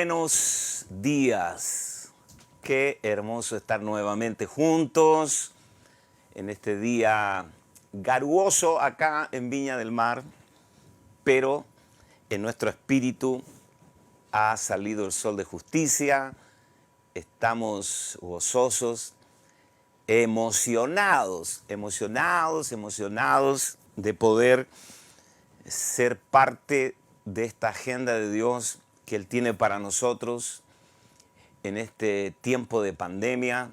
Buenos días. Qué hermoso estar nuevamente juntos en este día garuoso acá en Viña del Mar, pero en nuestro espíritu ha salido el sol de justicia. Estamos gozosos, emocionados de poder ser parte de esta agenda de Dios que Él tiene para nosotros en este tiempo de pandemia,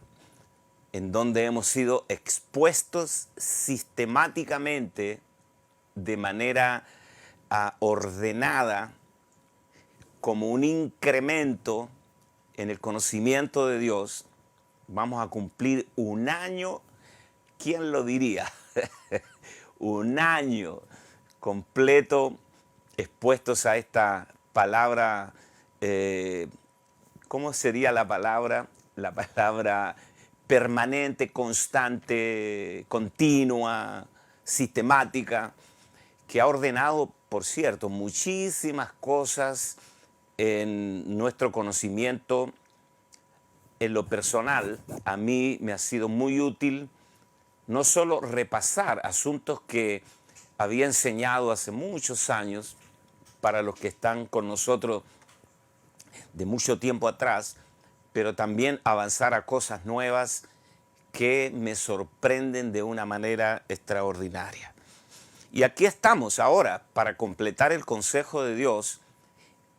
en donde hemos sido expuestos sistemáticamente, de manera ordenada, como un incremento en el conocimiento de Dios. Vamos a cumplir un año, ¿quién lo diría? Un año completo expuestos a esta palabra. ¿Cómo sería la palabra? La palabra permanente, constante, continua, sistemática, que ha ordenado, por cierto, muchísimas cosas en nuestro conocimiento. En lo personal, a mí me ha sido muy útil no solo repasar asuntos que había enseñado hace muchos años, para los que están con nosotros de mucho tiempo atrás, pero también avanzar a cosas nuevas que me sorprenden de una manera extraordinaria. Y aquí estamos ahora para completar el consejo de Dios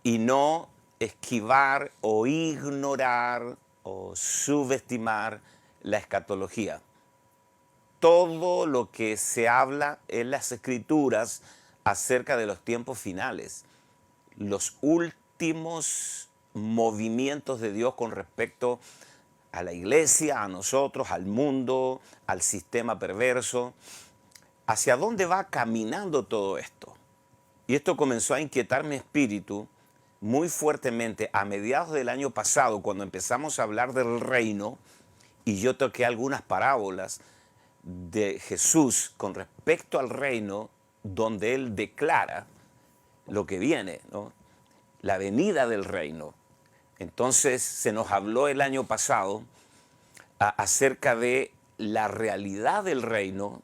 y no esquivar o ignorar o subestimar la escatología. Todo lo que se habla en las Escrituras acerca de los tiempos finales, los últimos movimientos de Dios con respecto a la iglesia, a nosotros, al mundo, al sistema perverso. ¿Hacia dónde va caminando todo esto? Y esto comenzó a inquietar mi espíritu muy fuertemente a mediados del año pasado, cuando empezamos a hablar del reino, y yo toqué algunas parábolas de Jesús con respecto al reino, donde Él declara lo que viene, ¿no? La venida del reino. Entonces se nos habló el año pasado acerca de la realidad del reino,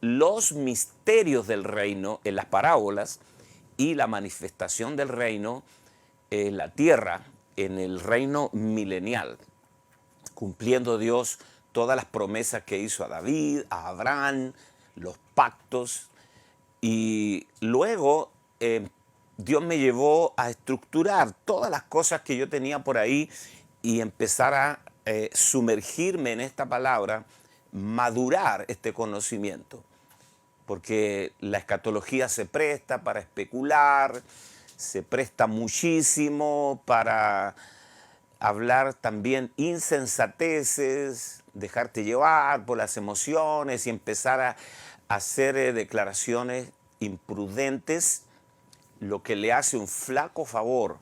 los misterios del reino en las parábolas y la manifestación del reino en la tierra, en el reino milenial, cumpliendo Dios todas las promesas que hizo a David, a Abraham, los pactos. Y luego Dios me llevó a estructurar todas las cosas que yo tenía por ahí y empezar a sumergirme en esta palabra, madurar este conocimiento. Porque la escatología se presta para especular, se presta muchísimo para hablar también insensateces, dejarte llevar por las emociones y empezar a hacer declaraciones imprudentes, lo que le hace un flaco favor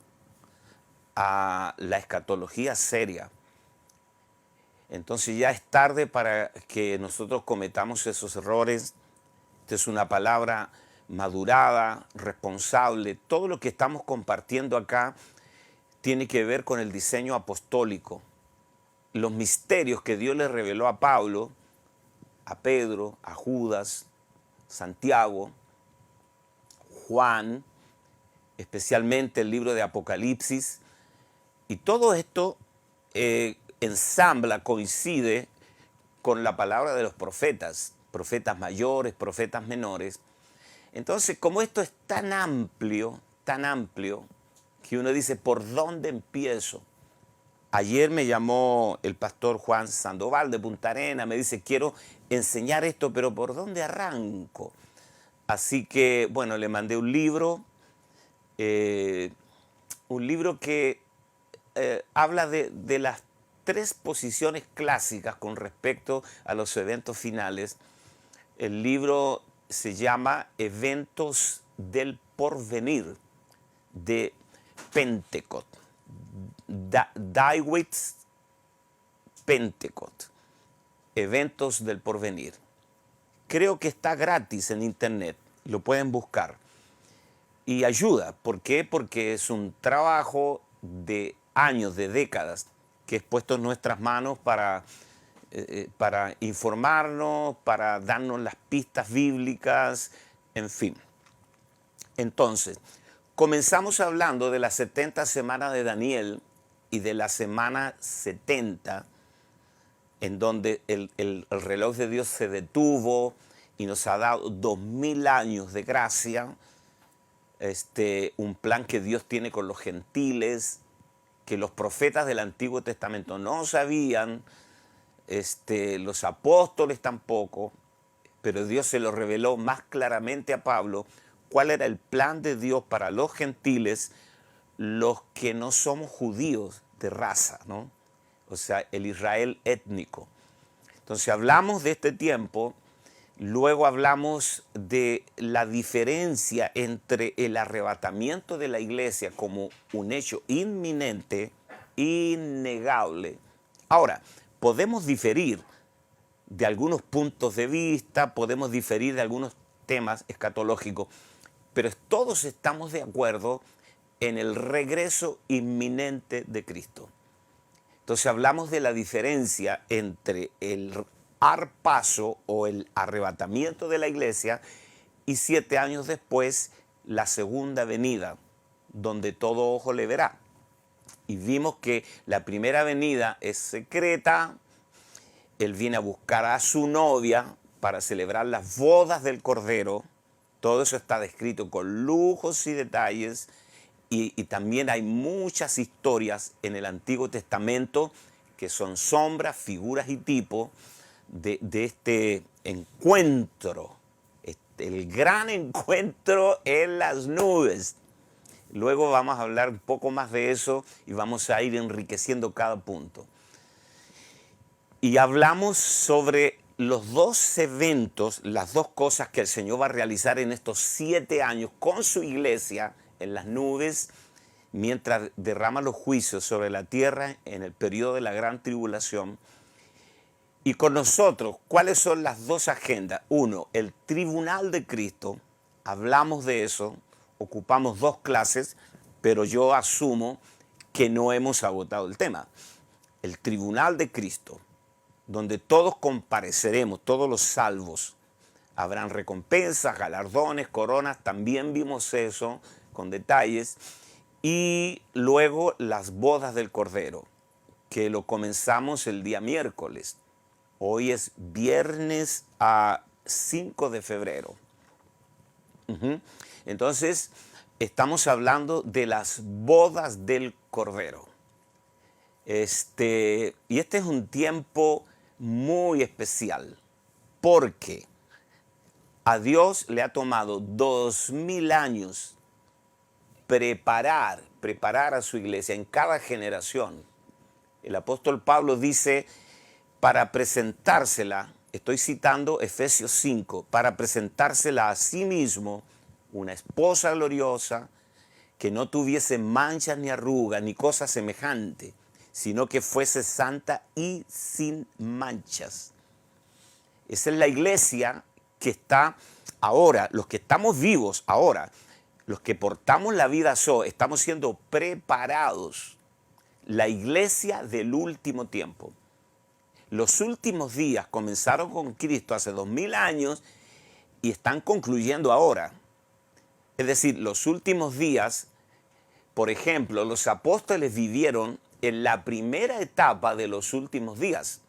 a la escatología seria. Entonces ya es tarde para que nosotros cometamos esos errores. Esta es una palabra madurada, responsable. Todo lo que estamos compartiendo acá tiene que ver con el diseño apostólico. Los misterios que Dios le reveló a Pablo, a Pedro, a Judas, Santiago, Juan, especialmente el libro de Apocalipsis. Y todo esto ensambla, coincide con la palabra de los profetas, profetas mayores, profetas menores. Entonces, como esto es tan amplio, que uno dice, ¿por dónde empiezo? Ayer me llamó el pastor Juan Sandoval de Punta Arenas, me dice, quiero enseñar esto, pero ¿por dónde arranco? Así que, bueno, le mandé un libro que habla de las tres posiciones clásicas con respecto a los eventos finales. El libro se llama Eventos del Porvenir, de Pentecost, Dywitz Pentecost, Eventos del Porvenir. Creo que está gratis en internet, lo pueden buscar. Y ayuda, ¿por qué? Porque es un trabajo de años, de décadas, que es puesto en nuestras manos para informarnos, para darnos las pistas bíblicas, en fin. Entonces, comenzamos hablando de las 70 semanas de Daniel y de la semana 70, en donde el reloj de Dios se detuvo y nos ha dado 2000 años de gracia, un plan que Dios tiene con los gentiles, que los profetas del Antiguo Testamento no sabían, los apóstoles tampoco, pero Dios se lo reveló más claramente a Pablo, cuál era el plan de Dios para los gentiles, los que no somos judíos de raza, ¿no? O sea, el Israel étnico. Entonces hablamos de este tiempo, luego hablamos de la diferencia entre el arrebatamiento de la iglesia como un hecho inminente, innegable. Ahora, podemos diferir de algunos puntos de vista, podemos diferir de algunos temas escatológicos, pero todos estamos de acuerdo en el regreso inminente de Cristo. Entonces hablamos de la diferencia entre el paso o el arrebatamiento de la iglesia y 7 años después la segunda venida, donde todo ojo le verá. Y vimos que la primera venida es secreta. Él viene a buscar a su novia para celebrar las bodas del Cordero. Todo eso está descrito con lujos y detalles. Y también hay muchas historias en el Antiguo Testamento que son sombras, figuras y tipos de este encuentro, el gran encuentro en las nubes. Luego vamos a hablar un poco más de eso y vamos a ir enriqueciendo cada punto. Y hablamos sobre los dos eventos, las dos cosas que el Señor va a realizar en estos 7 años con su iglesia en las nubes, mientras derrama los juicios sobre la tierra en el periodo de la gran tribulación. Y con nosotros, ¿cuáles son las dos agendas? Uno, el tribunal de Cristo. Hablamos de eso, ocupamos 2 clases, pero yo asumo que no hemos agotado el tema. El tribunal de Cristo, donde todos compareceremos, todos los salvos. Habrán recompensas, galardones, coronas, también vimos eso con detalles. Y luego las bodas del Cordero, que lo comenzamos el día miércoles. Hoy es viernes a 5 de febrero. Entonces, estamos hablando de las bodas del Cordero. Y este es un tiempo muy especial, porque a Dios le ha tomado 2000 años preparar a su iglesia en cada generación. El apóstol Pablo dice, para presentársela, estoy citando Efesios 5, para presentársela a sí mismo, una esposa gloriosa, que no tuviese manchas ni arrugas ni cosa semejante, sino que fuese santa y sin manchas. Esa es la iglesia que está ahora, los que estamos vivos ahora, los que portamos la vida Zoe, estamos siendo preparados. La iglesia del último tiempo. Los últimos días comenzaron con Cristo hace 2000 años y están concluyendo ahora. Es decir, los últimos días, por ejemplo, los apóstoles vivieron en la primera etapa de los últimos días.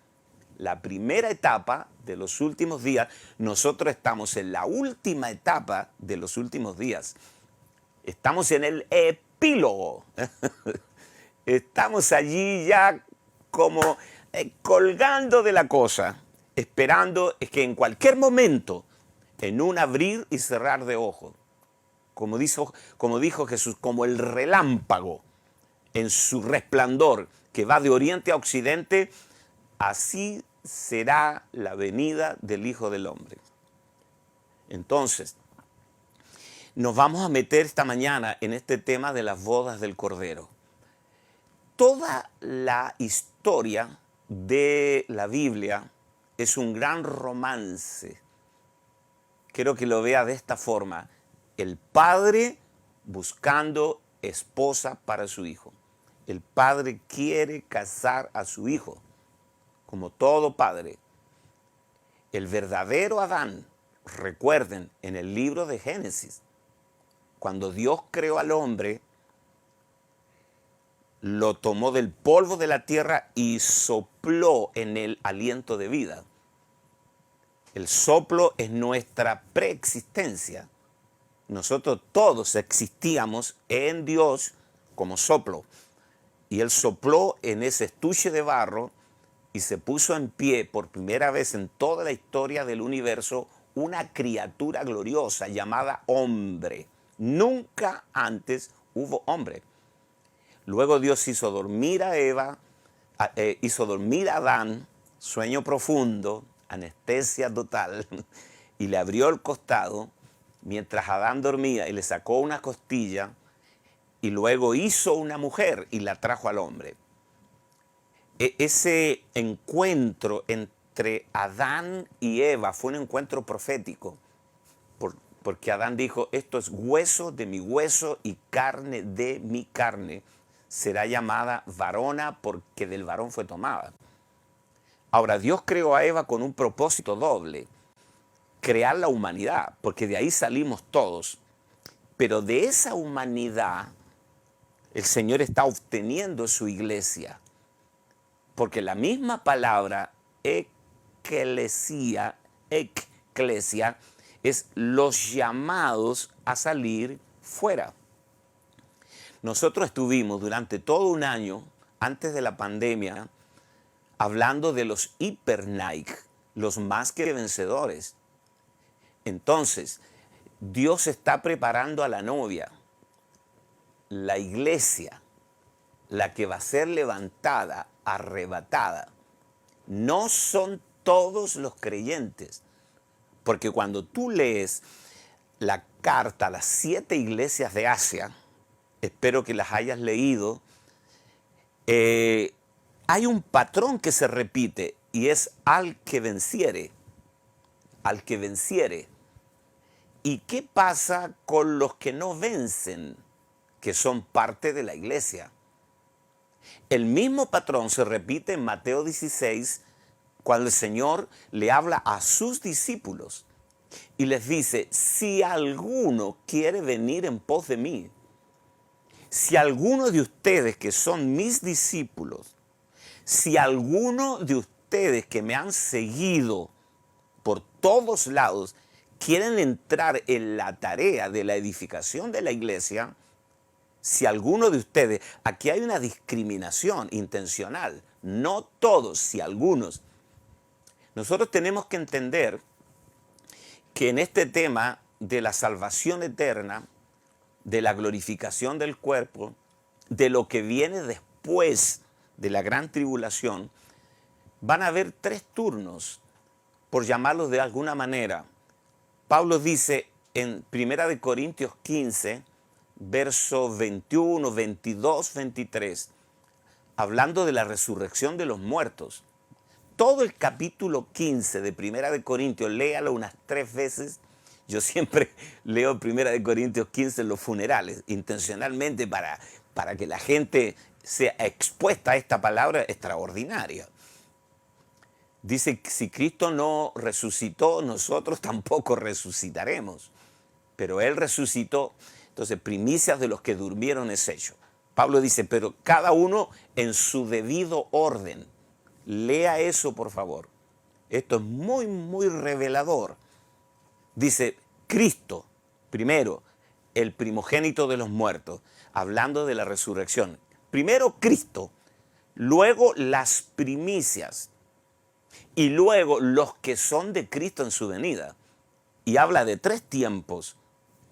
La primera etapa de los últimos días, nosotros estamos en la última etapa de los últimos días. Estamos en el epílogo. Estamos allí ya como colgando de la cosa, esperando que en cualquier momento, en un abrir y cerrar de ojos, como dijo Jesús, como el relámpago en su resplandor que va de oriente a occidente, así será la venida del Hijo del Hombre. Entonces, nos vamos a meter esta mañana en este tema de las bodas del Cordero. Toda la historia de la Biblia es un gran romance. Quiero que lo vea de esta forma. El padre buscando esposa para su hijo. El padre quiere casar a su hijo, como todo padre. El verdadero Adán, recuerden, en el libro de Génesis, cuando Dios creó al hombre, lo tomó del polvo de la tierra y sopló en él aliento de vida. El soplo es nuestra preexistencia. Nosotros todos existíamos en Dios como soplo. Y Él sopló en ese estuche de barro y se puso en pie por primera vez en toda la historia del universo una criatura gloriosa llamada hombre. Nunca antes hubo hombre. Luego Dios hizo dormir a Eva, hizo dormir a Adán, sueño profundo, anestesia total, y le abrió el costado mientras Adán dormía y le sacó una costilla y luego hizo una mujer y la trajo al hombre. Ese encuentro entre Adán y Eva fue un encuentro profético, porque Adán dijo, esto es hueso de mi hueso y carne de mi carne. Será llamada varona porque del varón fue tomada. Ahora, Dios creó a Eva con un propósito doble, crear la humanidad, porque de ahí salimos todos. Pero de esa humanidad, el Señor está obteniendo su iglesia. Porque la misma palabra eclesia es los llamados a salir fuera. Nosotros estuvimos durante todo un año, antes de la pandemia, hablando de los hipernaik, los más que vencedores. Entonces, Dios está preparando a la novia, la iglesia, la que va a ser levantada, arrebatada. No son todos los creyentes, porque cuando tú lees la carta a las 7 iglesias de Asia, espero que las hayas leído, hay un patrón que se repite y es al que venciere, al que venciere. ¿Y qué pasa con los que no vencen, que son parte de la iglesia? El mismo patrón se repite en Mateo 16, cuando el Señor le habla a sus discípulos y les dice, si alguno quiere venir en pos de mí, si alguno de ustedes que son mis discípulos, si alguno de ustedes que me han seguido por todos lados, quieren entrar en la tarea de la edificación de la iglesia, si alguno de ustedes, aquí hay una discriminación intencional, no todos, si algunos. Nosotros tenemos que entender que en este tema de la salvación eterna, de la glorificación del cuerpo, de lo que viene después de la gran tribulación, van a haber 3 turnos, por llamarlos de alguna manera. Pablo dice en 1 Corintios 15, versos 21, 22, 23, hablando de la resurrección de los muertos. Todo el capítulo 15 de 1 Corintios, léalo unas 3 veces. Yo siempre leo 1 Corintios 15 en los funerales, intencionalmente para que la gente sea expuesta a esta palabra extraordinaria. Dice que si Cristo no resucitó, nosotros tampoco resucitaremos. Pero Él resucitó, entonces primicias de los que durmieron es hecho. Pablo dice, pero cada uno en su debido orden. Lea eso, por favor. Esto es muy, muy revelador. Dice, Cristo, primero, el primogénito de los muertos, hablando de la resurrección. Primero Cristo, luego las primicias y luego los que son de Cristo en su venida. Y habla de 3 tiempos.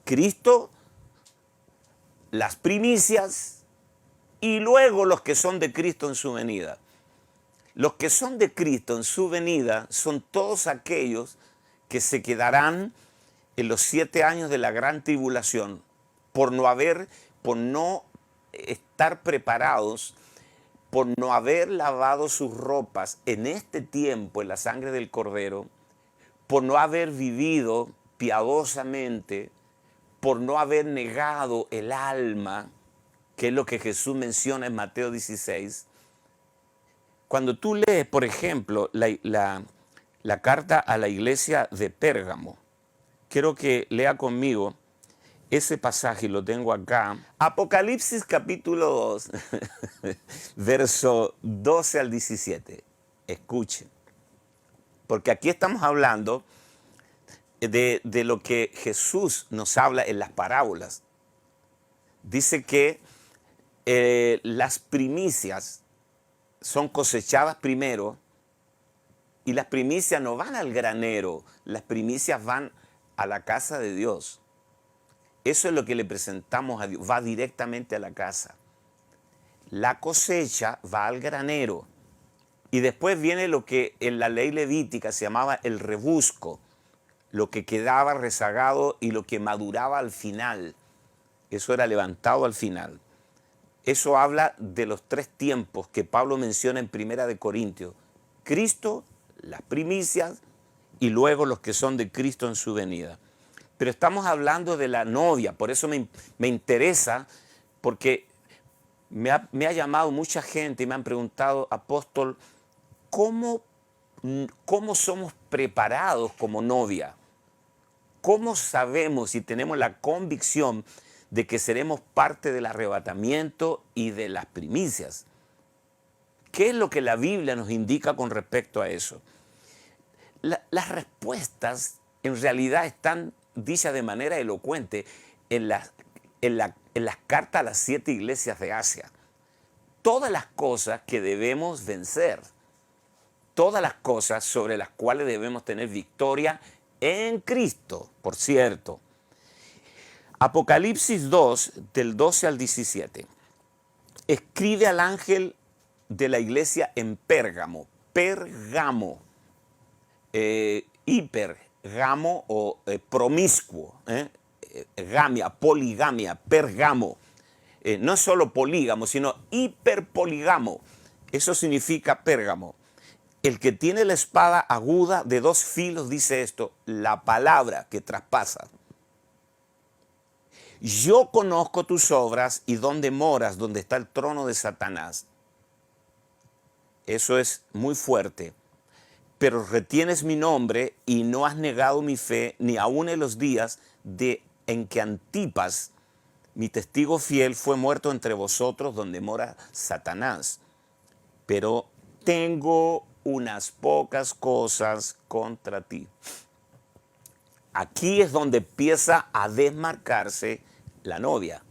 Cristo, las primicias y luego los que son de Cristo en su venida. Los que son de Cristo en su venida son todos aquellos que se quedarán en los 7 años de la gran tribulación por no estar preparados, por no haber lavado sus ropas en este tiempo en la sangre del Cordero, por no haber vivido piadosamente, por no haber negado el alma que es lo que Jesús menciona en Mateo 16, cuando tú lees, por ejemplo, la carta a la iglesia de Pérgamo, quiero que lea conmigo ese pasaje, lo tengo acá. Apocalipsis capítulo 2, verso 12 al 17. Escuchen, porque aquí estamos hablando de lo que Jesús nos habla en las parábolas. Dice que las primicias son cosechadas primero y las primicias no van al granero, las primicias van a la casa de Dios. Eso es lo que le presentamos a Dios, va directamente a la casa. La cosecha va al granero y después viene lo que en la ley levítica se llamaba el rebusco, lo que quedaba rezagado y lo que maduraba al final. Eso era levantado al final. Eso habla de los tres tiempos que Pablo menciona en Primera de Corintios. Cristo, las primicias y luego los que son de Cristo en su venida. Pero estamos hablando de la novia, por eso me interesa, porque me ha llamado mucha gente y me han preguntado, apóstol, ¿cómo somos preparados como novia? ¿Cómo sabemos y tenemos la convicción de que seremos parte del arrebatamiento y de las primicias? ¿Qué es lo que la Biblia nos indica con respecto a eso? Las respuestas en realidad están dichas de manera elocuente en las cartas a las 7 iglesias de Asia. Todas las cosas que debemos vencer, todas las cosas sobre las cuales debemos tener victoria en Cristo, por cierto. Apocalipsis 2, del 12 al 17. Escribe al ángel de la iglesia en Pérgamo. Pergamo. Hipergamo o promiscuo. Gamia, poligamia, pergamo. No es solo polígamo, sino hiperpoligamo. Eso significa Pérgamo. El que tiene la espada aguda de 2 filos dice esto, la palabra que traspasa. Yo conozco tus obras y dónde moras, donde está el trono de Satanás. Eso es muy fuerte. Pero retienes mi nombre y no has negado mi fe, ni aun en los días en que Antipas, mi testigo fiel, fue muerto entre vosotros, donde mora Satanás. Pero tengo unas pocas cosas contra ti. Aquí es donde empieza a desmarcarse la novia,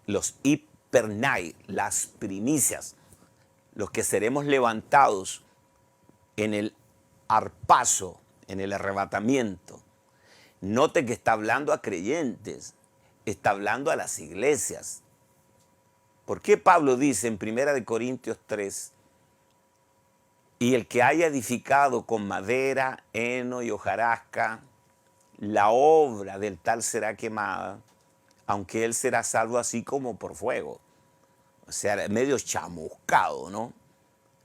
los hipernai, las primicias, los que seremos levantados en el arpazo, en el arrebatamiento. Note que está hablando a creyentes, está hablando a las iglesias. ¿Por qué Pablo dice en 1 Corintios 3, y el que haya edificado con madera, heno y hojarasca, la obra del tal será quemada, aunque él será salvo así como por fuego? O sea, medio chamuscado, ¿no?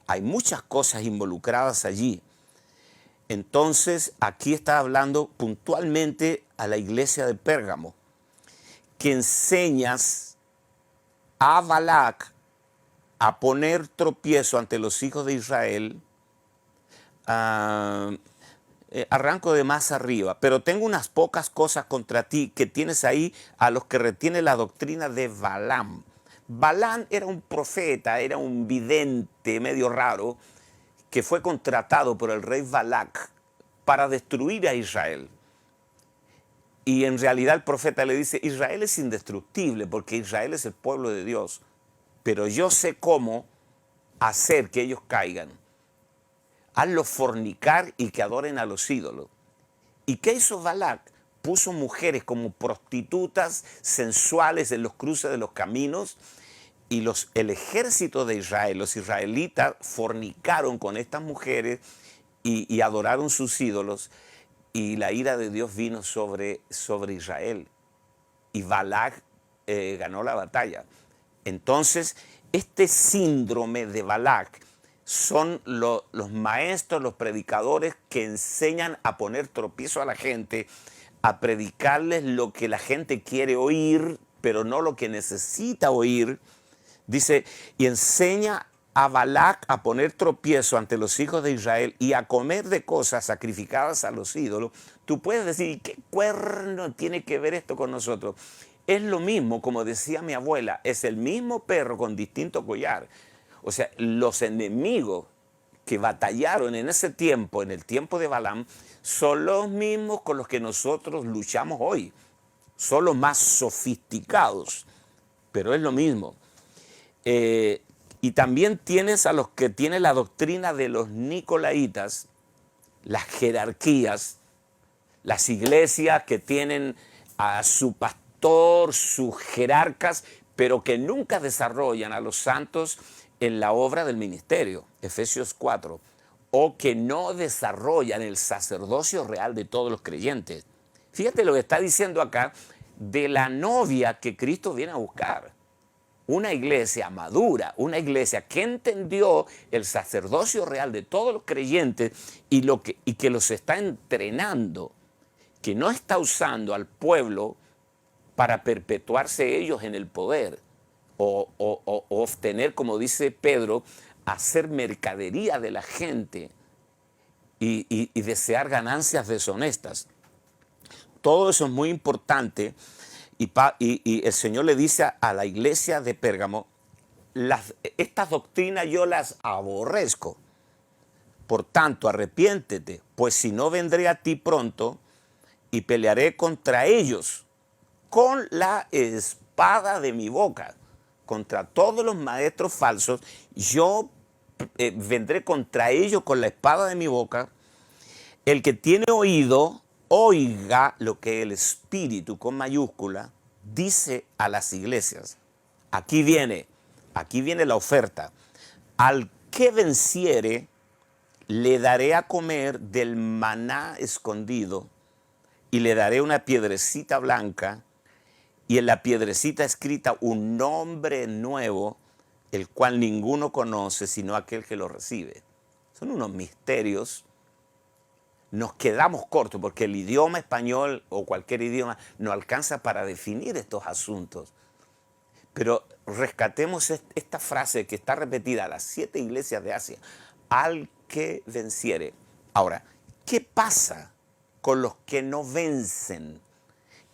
Hay muchas cosas involucradas allí. Entonces, aquí está hablando puntualmente a la iglesia de Pérgamo, que enseñas a Balac a poner tropiezo ante los hijos de Israel. Arranco de más arriba, pero tengo unas pocas cosas contra ti, que tienes ahí a los que retienen la doctrina de Balaam. Balaam era un profeta, era un vidente medio raro, que fue contratado por el rey Balac para destruir a Israel. Y en realidad el profeta le dice, Israel es indestructible porque Israel es el pueblo de Dios, pero yo sé cómo hacer que ellos caigan. Hazlos fornicar y que adoren a los ídolos. ¿Y qué hizo Balac? Puso mujeres como prostitutas sensuales en los cruces de los caminos, y el ejército de Israel, los israelitas, fornicaron con estas mujeres y adoraron sus ídolos, y la ira de Dios vino sobre Israel. Y Balac ganó la batalla. Entonces, este síndrome de Balac son los maestros, los predicadores que enseñan a poner tropiezo a la gente, a predicarles lo que la gente quiere oír, pero no lo que necesita oír. Dice, y enseña a Balac a poner tropiezo ante los hijos de Israel y a comer de cosas sacrificadas a los ídolos. Tú puedes decir, ¿qué cuerno tiene que ver esto con nosotros? Es lo mismo, como decía mi abuela, es el mismo perro con distinto collar. O sea, los enemigos que batallaron en ese tiempo, en el tiempo de Balaam, son los mismos con los que nosotros luchamos hoy. Son los más sofisticados, pero es lo mismo. Y también tienes a los que tienen la doctrina de los nicolaitas, las jerarquías, las iglesias que tienen a su pastor, sus jerarcas, pero que nunca desarrollan a los santos en la obra del ministerio, Efesios 4, o que no desarrollan el sacerdocio real de todos los creyentes. Fíjate lo que está diciendo acá de la novia que Cristo viene a buscar. Una iglesia madura, una iglesia que entendió el sacerdocio real de todos los creyentes y que los está entrenando, que no está usando al pueblo para perpetuarse ellos en el poder o obtener, como dice Pedro, hacer mercadería de la gente y desear ganancias deshonestas. Todo eso es muy importante. Y el Señor le dice a la iglesia de Pérgamo, estas doctrinas yo las aborrezco. Por tanto, arrepiéntete, pues si no vendré a ti pronto y pelearé contra ellos con la espada de mi boca. Contra todos los maestros falsos, yo vendré contra ellos con la espada de mi boca. El que tiene oído, oiga lo que el Espíritu con mayúscula dice a las iglesias. Aquí viene la oferta. Al que venciere, le daré a comer del maná escondido y le daré una piedrecita blanca y en la piedrecita escrita un nombre nuevo, el cual ninguno conoce sino aquel que lo recibe. Son unos misterios. Nos quedamos cortos porque el idioma español o cualquier idioma no alcanza para definir estos asuntos. Pero rescatemos esta frase que está repetida a las 7 iglesias de Asia. Al que venciere. Ahora, ¿qué pasa con los que no vencen?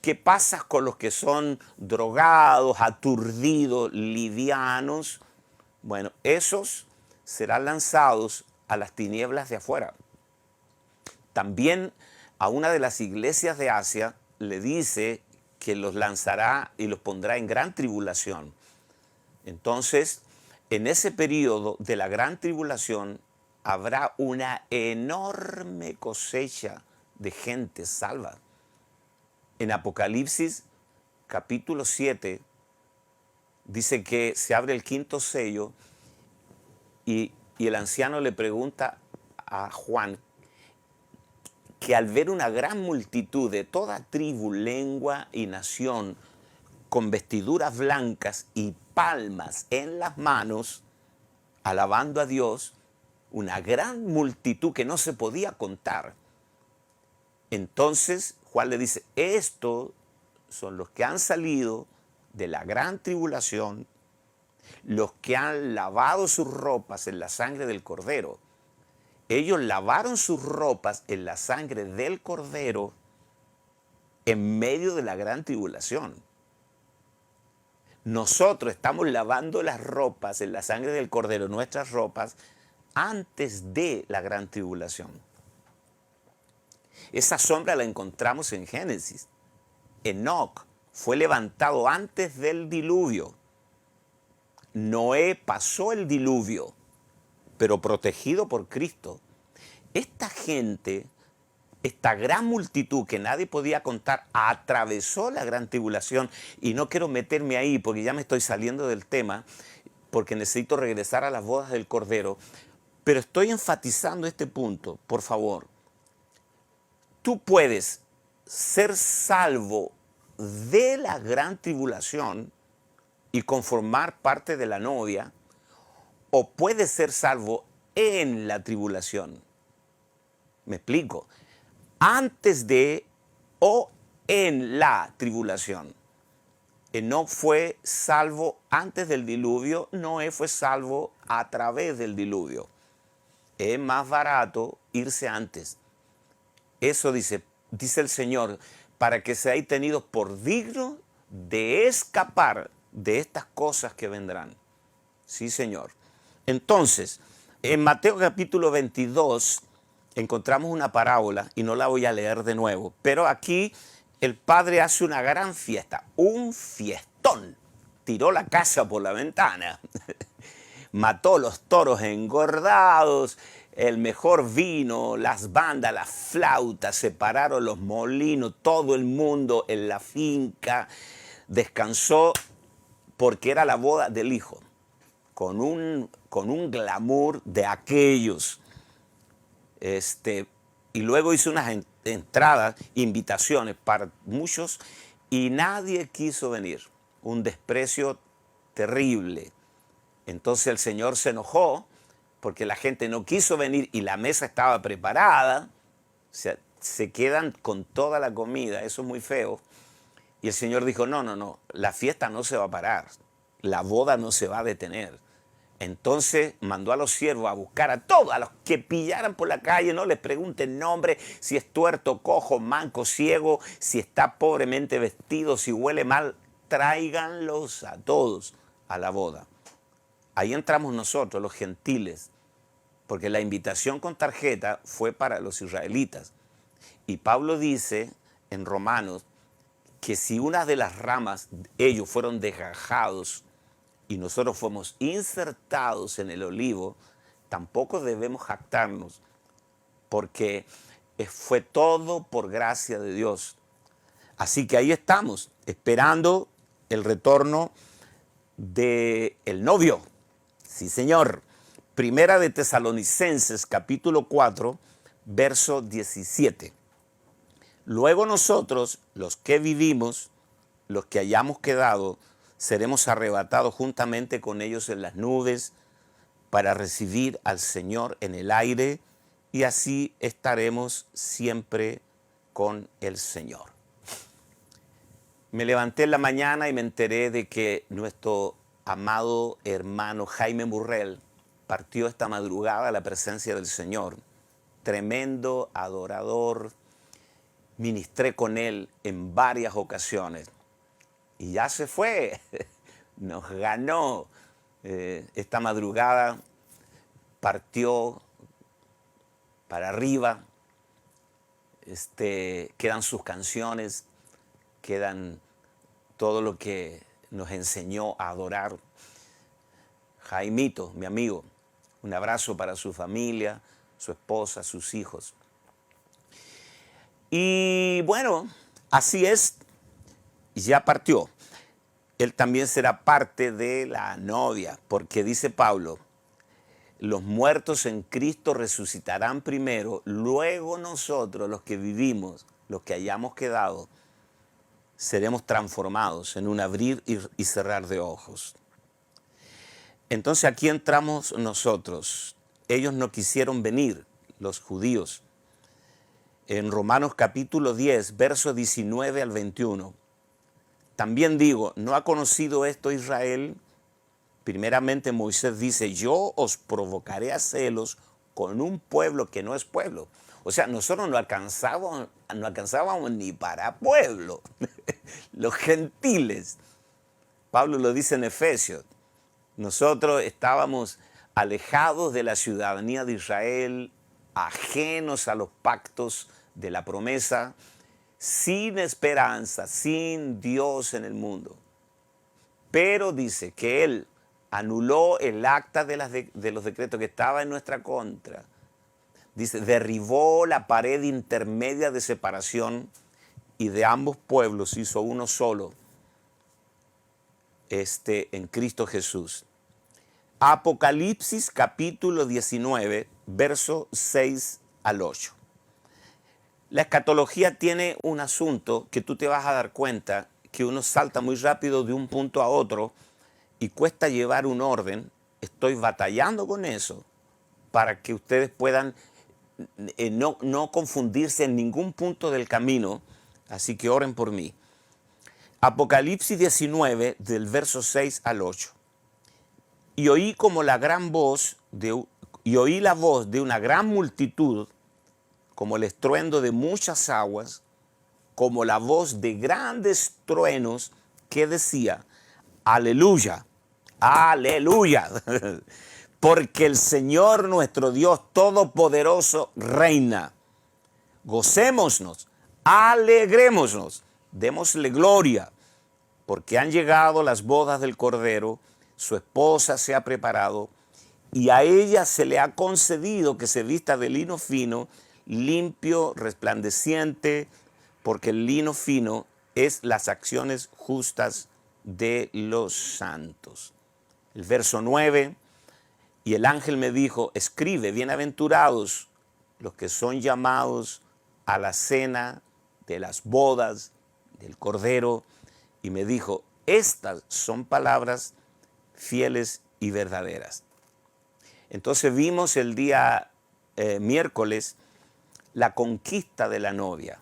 ¿Qué pasa con los que son drogados, aturdidos, livianos? Bueno, esos serán lanzados a las tinieblas de afuera. También a una de las iglesias de Asia le dice que los lanzará y los pondrá en gran tribulación. Entonces, en ese periodo de la gran tribulación habrá una enorme cosecha de gente salva. En Apocalipsis capítulo 7 dice que se abre el 5.º sello y el anciano le pregunta a Juan que al ver una gran multitud de toda tribu, lengua y nación con vestiduras blancas y palmas en las manos, alabando a Dios, una gran multitud que no se podía contar. Entonces Juan le dice, estos son los que han salido de la gran tribulación, los que han lavado sus ropas en la sangre del Cordero. Ellos lavaron sus ropas en la sangre del Cordero en medio de la gran tribulación. Nosotros estamos lavando las ropas en la sangre del Cordero, nuestras ropas, antes de la gran tribulación. Esa sombra la encontramos en Génesis. Enoc fue levantado antes del diluvio. Noé pasó el diluvio, pero protegido por Cristo. Esta gente, esta gran multitud que nadie podía contar, atravesó la gran tribulación. Y no quiero meterme ahí porque ya me estoy saliendo del tema, porque necesito regresar a las bodas del Cordero. Pero estoy enfatizando este punto, por favor. Tú puedes ser salvo de la gran tribulación y conformar parte de la novia, o puedes ser salvo en la tribulación. Me explico. Antes de o en la tribulación. Enoc fue salvo antes del diluvio, Noé fue salvo a través del diluvio. Es más barato irse antes. Eso dice el Señor, para que seáis tenidos por dignos de escapar de estas cosas que vendrán. Sí, Señor. Entonces, en Mateo capítulo 22 encontramos una parábola, y no la voy a leer de nuevo, pero aquí el padre hace una gran fiesta, un fiestón. Tiró la casa por la ventana, mató los toros engordados, el mejor vino, las bandas, las flautas, separaron los molinos, todo el mundo en la finca descansó porque era la boda del hijo, con un glamour de aquellos. Y luego hizo unas entradas, invitaciones para muchos, y nadie quiso venir. Un desprecio terrible. Entonces el Señor se enojó porque la gente no quiso venir y la mesa estaba preparada. O sea, se quedan con toda la comida, eso es muy feo. Y el Señor dijo, no, la fiesta no se va a parar, la boda no se va a detener. Entonces mandó a los siervos a buscar a todos, a los que pillaran por la calle, no les pregunten nombre, si es tuerto, cojo, manco, ciego, si está pobremente vestido, si huele mal, tráiganlos a todos a la boda. Ahí entramos nosotros, los gentiles, porque la invitación con tarjeta fue para los israelitas. Y Pablo dice en Romanos que si una de las ramas, ellos fueron desgajados, y nosotros fuimos insertados en el olivo, tampoco debemos jactarnos, porque fue todo por gracia de Dios. Así que ahí estamos, esperando el retorno del novio. Sí, Señor. Primera de Tesalonicenses, capítulo 4, verso 17. Luego nosotros, los que vivimos, los que hayamos quedado, seremos arrebatados juntamente con ellos en las nubes para recibir al Señor en el aire, y así estaremos siempre con el Señor. Me levanté en la mañana y me enteré de que nuestro amado hermano Jaime Burrell partió esta madrugada a la presencia del Señor. Tremendo adorador, ministré con él en varias ocasiones. Y ya se fue, nos ganó. Esta madrugada partió para arriba. Quedan sus canciones, quedan todo lo que nos enseñó a adorar. Jaimito, mi amigo, un abrazo para su familia, su esposa, sus hijos. Y bueno, así es. Ya partió. Él también será parte de la novia, porque dice Pablo, los muertos en Cristo resucitarán primero, luego nosotros, los que vivimos, los que hayamos quedado, seremos transformados en un abrir y cerrar de ojos. Entonces aquí entramos nosotros. Ellos no quisieron venir, los judíos. En Romanos capítulo 10, versos 19 al 21. También digo, ¿no ha conocido esto Israel? Primeramente Moisés dice, yo os provocaré a celos con un pueblo que no es pueblo. O sea, nosotros no alcanzábamos ni para pueblo. Los gentiles. Pablo lo dice en Efesios. Nosotros estábamos alejados de la ciudadanía de Israel, ajenos a los pactos de la promesa, sin esperanza, sin Dios en el mundo. Pero dice que Él anuló el acta de los decretos que estaba en nuestra contra. Dice, derribó la pared intermedia de separación y de ambos pueblos hizo uno solo, en Cristo Jesús. Apocalipsis capítulo 19, verso 6 al 8. La escatología tiene un asunto que tú te vas a dar cuenta que uno salta muy rápido de un punto a otro y cuesta llevar un orden. Estoy batallando con eso para que ustedes puedan no confundirse en ningún punto del camino. Así que oren por mí. Apocalipsis 19, del verso 6 al 8. Y oí como la gran voz y oí la voz de una gran multitud, como el estruendo de muchas aguas, como la voz de grandes truenos, que decía: aleluya, aleluya, porque el Señor nuestro Dios Todopoderoso reina. Gocémonos, alegrémonos, démosle gloria, porque han llegado las bodas del Cordero, su esposa se ha preparado, y a ella se le ha concedido que se vista de lino fino, limpio, resplandeciente, porque el lino fino es las acciones justas de los santos. El verso 9, y el ángel me dijo: escribe, bienaventurados los que son llamados a la cena de las bodas del Cordero. Y me dijo: estas son palabras fieles y verdaderas. Entonces vimos el día miércoles la conquista de la novia,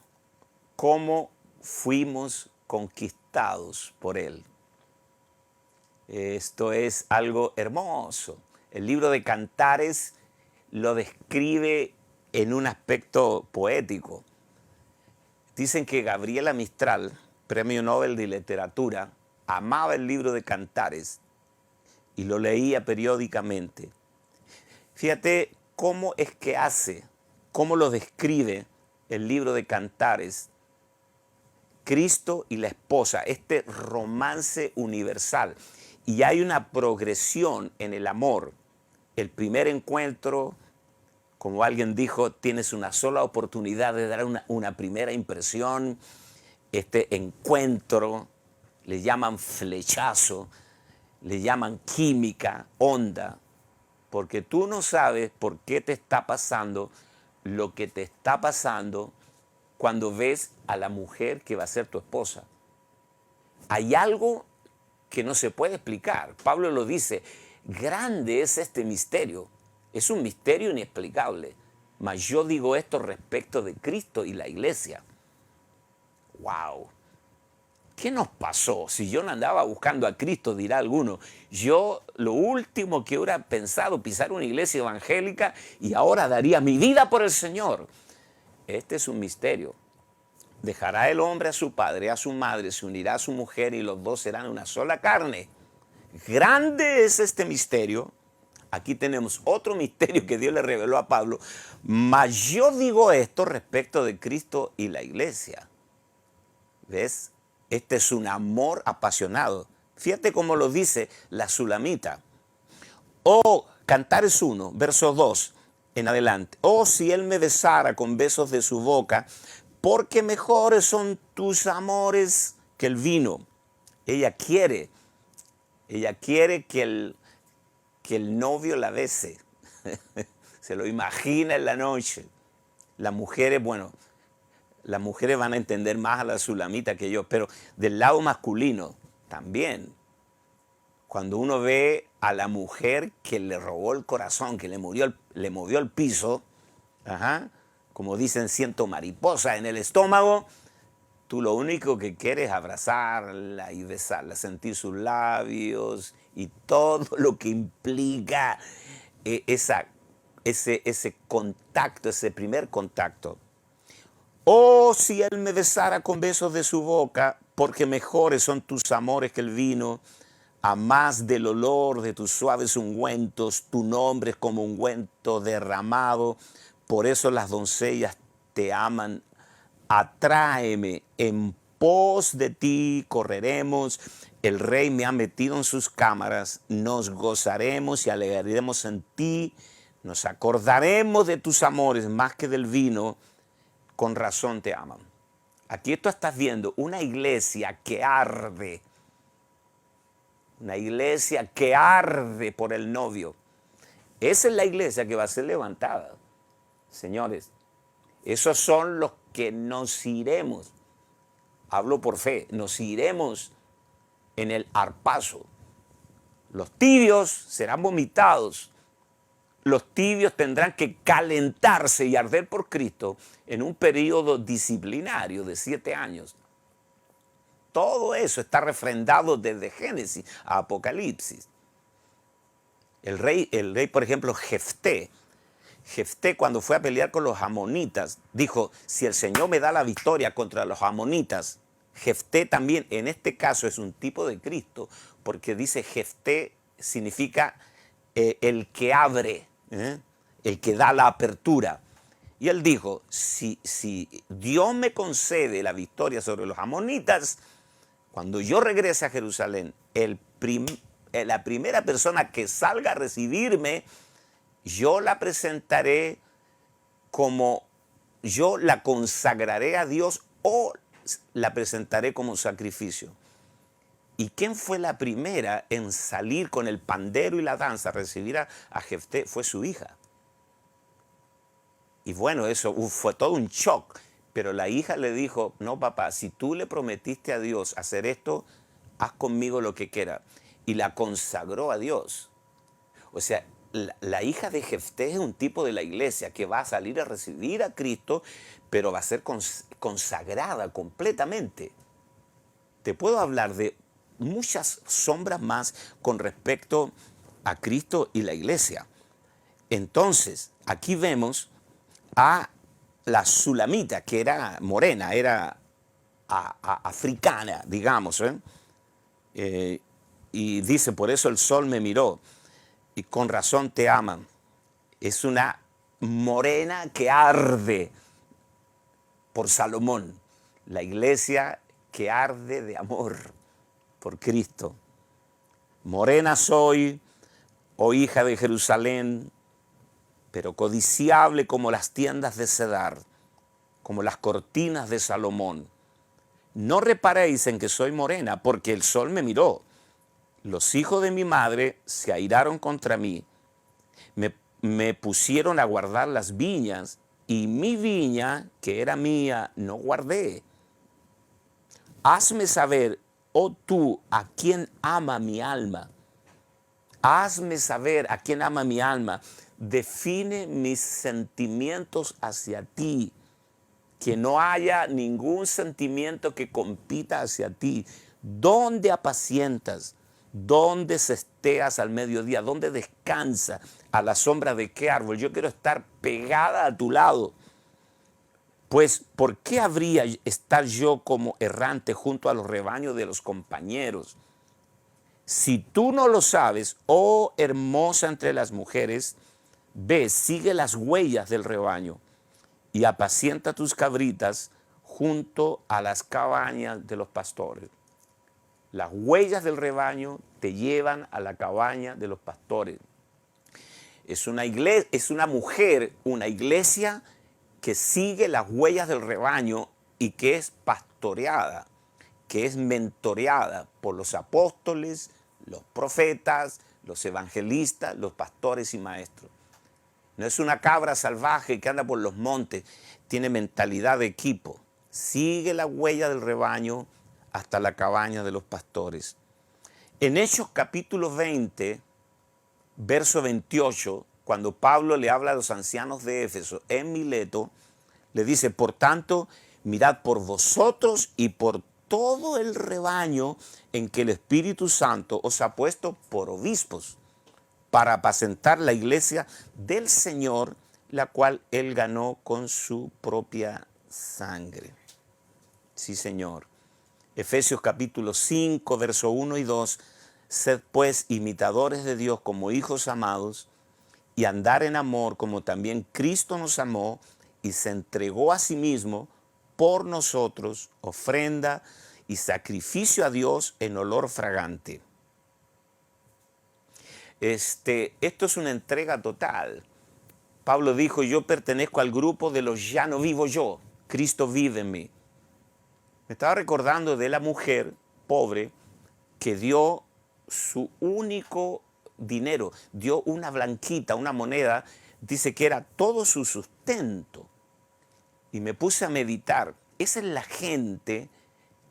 cómo fuimos conquistados por él. Esto es algo hermoso. El libro de Cantares lo describe en un aspecto poético. Dicen que Gabriela Mistral, Premio Nobel de Literatura, amaba el libro de Cantares y lo leía periódicamente. Fíjate cómo es que cómo lo describe el libro de Cantares, Cristo y la esposa, este romance universal. Y hay una progresión en el amor. El primer encuentro, como alguien dijo, tienes una sola oportunidad de dar una primera impresión. Este encuentro le llaman flechazo, le llaman química, onda, porque tú no sabes por qué te está pasando lo que te está pasando cuando ves a la mujer que va a ser tu esposa. Hay algo que no se puede explicar. Pablo lo dice: grande es este misterio. Es un misterio inexplicable. Mas yo digo esto respecto de Cristo y la iglesia. ¡Wow! ¿Qué nos pasó? Si yo no andaba buscando a Cristo, dirá alguno. Yo lo último que hubiera pensado, pisar una iglesia evangélica, y ahora daría mi vida por el Señor. Este es un misterio. Dejará el hombre a su padre, a su madre, se unirá a su mujer y los dos serán una sola carne. Grande es este misterio. Aquí tenemos otro misterio que Dios le reveló a Pablo. Mas yo digo esto respecto de Cristo y la iglesia. ¿Ves? Este es un amor apasionado. Fíjate cómo lo dice la Sulamita. Oh, Cantares 1, verso 2 en adelante. Oh, si él me besara con besos de su boca, porque mejores son tus amores que el vino. Ella quiere que el novio la bese. Se lo imagina en la noche. Las mujeres van a entender más a la Sulamita que yo, pero del lado masculino también. Cuando uno ve a la mujer que le robó el corazón, que le movió el piso, como dicen, siento mariposa en el estómago, tú lo único que quieres es abrazarla y besarla, sentir sus labios y todo lo que implica ese contacto, ese primer contacto. Oh, si él me besara con besos de su boca, porque mejores son tus amores que el vino, a más del olor de tus suaves ungüentos, tu nombre es como ungüento derramado, por eso las doncellas te aman. Atráeme, en pos de ti correremos, el rey me ha metido en sus cámaras, nos gozaremos y alegraremos en ti, nos acordaremos de tus amores más que del vino, con razón te aman. Aquí tú estás viendo una iglesia que arde. Una iglesia que arde por el novio. Esa es la iglesia que va a ser levantada. Señores, esos son los que nos iremos. Hablo por fe. Nos iremos en el arpazo. Los tibios serán vomitados. Los tibios tendrán que calentarse y arder por Cristo en un periodo disciplinario de 7 años. Todo eso está refrendado desde Génesis a Apocalipsis. El rey, por ejemplo, Jefté, cuando fue a pelear con los amonitas, dijo, si el Señor me da la victoria contra los amonitas, Jefté también, en este caso, es un tipo de Cristo, porque dice Jefté significa el que abre, el que da la apertura. Y él dijo, si Dios me concede la victoria sobre los amonitas, cuando yo regrese a Jerusalén, la primera persona que salga a recibirme, yo la presentaré como, yo la consagraré a Dios o la presentaré como sacrificio. ¿Y quién fue la primera en salir con el pandero y la danza a recibir a Jefté? Fue su hija. Y bueno, eso fue todo un shock. Pero la hija le dijo, no papá, si tú le prometiste a Dios hacer esto, haz conmigo lo que quiera. Y la consagró a Dios. O sea, la hija de Jefté es un tipo de la iglesia que va a salir a recibir a Cristo, pero va a ser consagrada completamente. Te puedo hablar de muchas sombras más con respecto a Cristo y la iglesia. Entonces, aquí vemos a la sulamita, que era morena, era africana, digamos. Y dice, por eso el sol me miró, y con razón te aman. Es una morena que arde por Salomón, la iglesia que arde de amor por Cristo. Morena soy, oh hija de Jerusalén, pero codiciable como las tiendas de Cedar, como las cortinas de Salomón. No reparéis en que soy morena, porque el sol me miró. Los hijos de mi madre se airaron contra mí. Me pusieron a guardar las viñas, y mi viña, que era mía, no guardé. Hazme saber, oh tú, a quién ama mi alma. Hazme saber a quién ama mi alma. Define mis sentimientos hacia ti. Que no haya ningún sentimiento que compita hacia ti. ¿Dónde apacientas? ¿Dónde cesteas al mediodía? ¿Dónde descansa? ¿A la sombra de qué árbol? Yo quiero estar pegada a tu lado. Pues, ¿por qué habría estar yo como errante junto a los rebaños de los compañeros? Si tú no lo sabes, oh hermosa entre las mujeres, ve, sigue las huellas del rebaño y apacienta tus cabritas junto a las cabañas de los pastores. Las huellas del rebaño te llevan a la cabaña de los pastores. Es una iglesia, es una mujer, una iglesia que sigue las huellas del rebaño y que es pastoreada, que es mentoreada por los apóstoles, los profetas, los evangelistas, los pastores y maestros. No es una cabra salvaje que anda por los montes, tiene mentalidad de equipo. Sigue la huella del rebaño hasta la cabaña de los pastores. En Hechos capítulo 20, verso 28, cuando Pablo le habla a los ancianos de Éfeso en Mileto, le dice, por tanto, mirad por vosotros y por todo el rebaño en que el Espíritu Santo os ha puesto por obispos, para apacentar la iglesia del Señor, la cual Él ganó con su propia sangre. Sí, Señor. Efesios capítulo 5, verso 1 y 2, sed pues imitadores de Dios como hijos amados, y andar en amor como también Cristo nos amó y se entregó a sí mismo por nosotros, ofrenda y sacrificio a Dios en olor fragante. Esto es una entrega total. Pablo dijo, yo pertenezco al grupo de los ya no vivo yo, Cristo vive en mí. Me estaba recordando de la mujer pobre que dio su único dinero, dio una blanquita, una moneda, dice que era todo su sustento. Y me puse a meditar, esa es la gente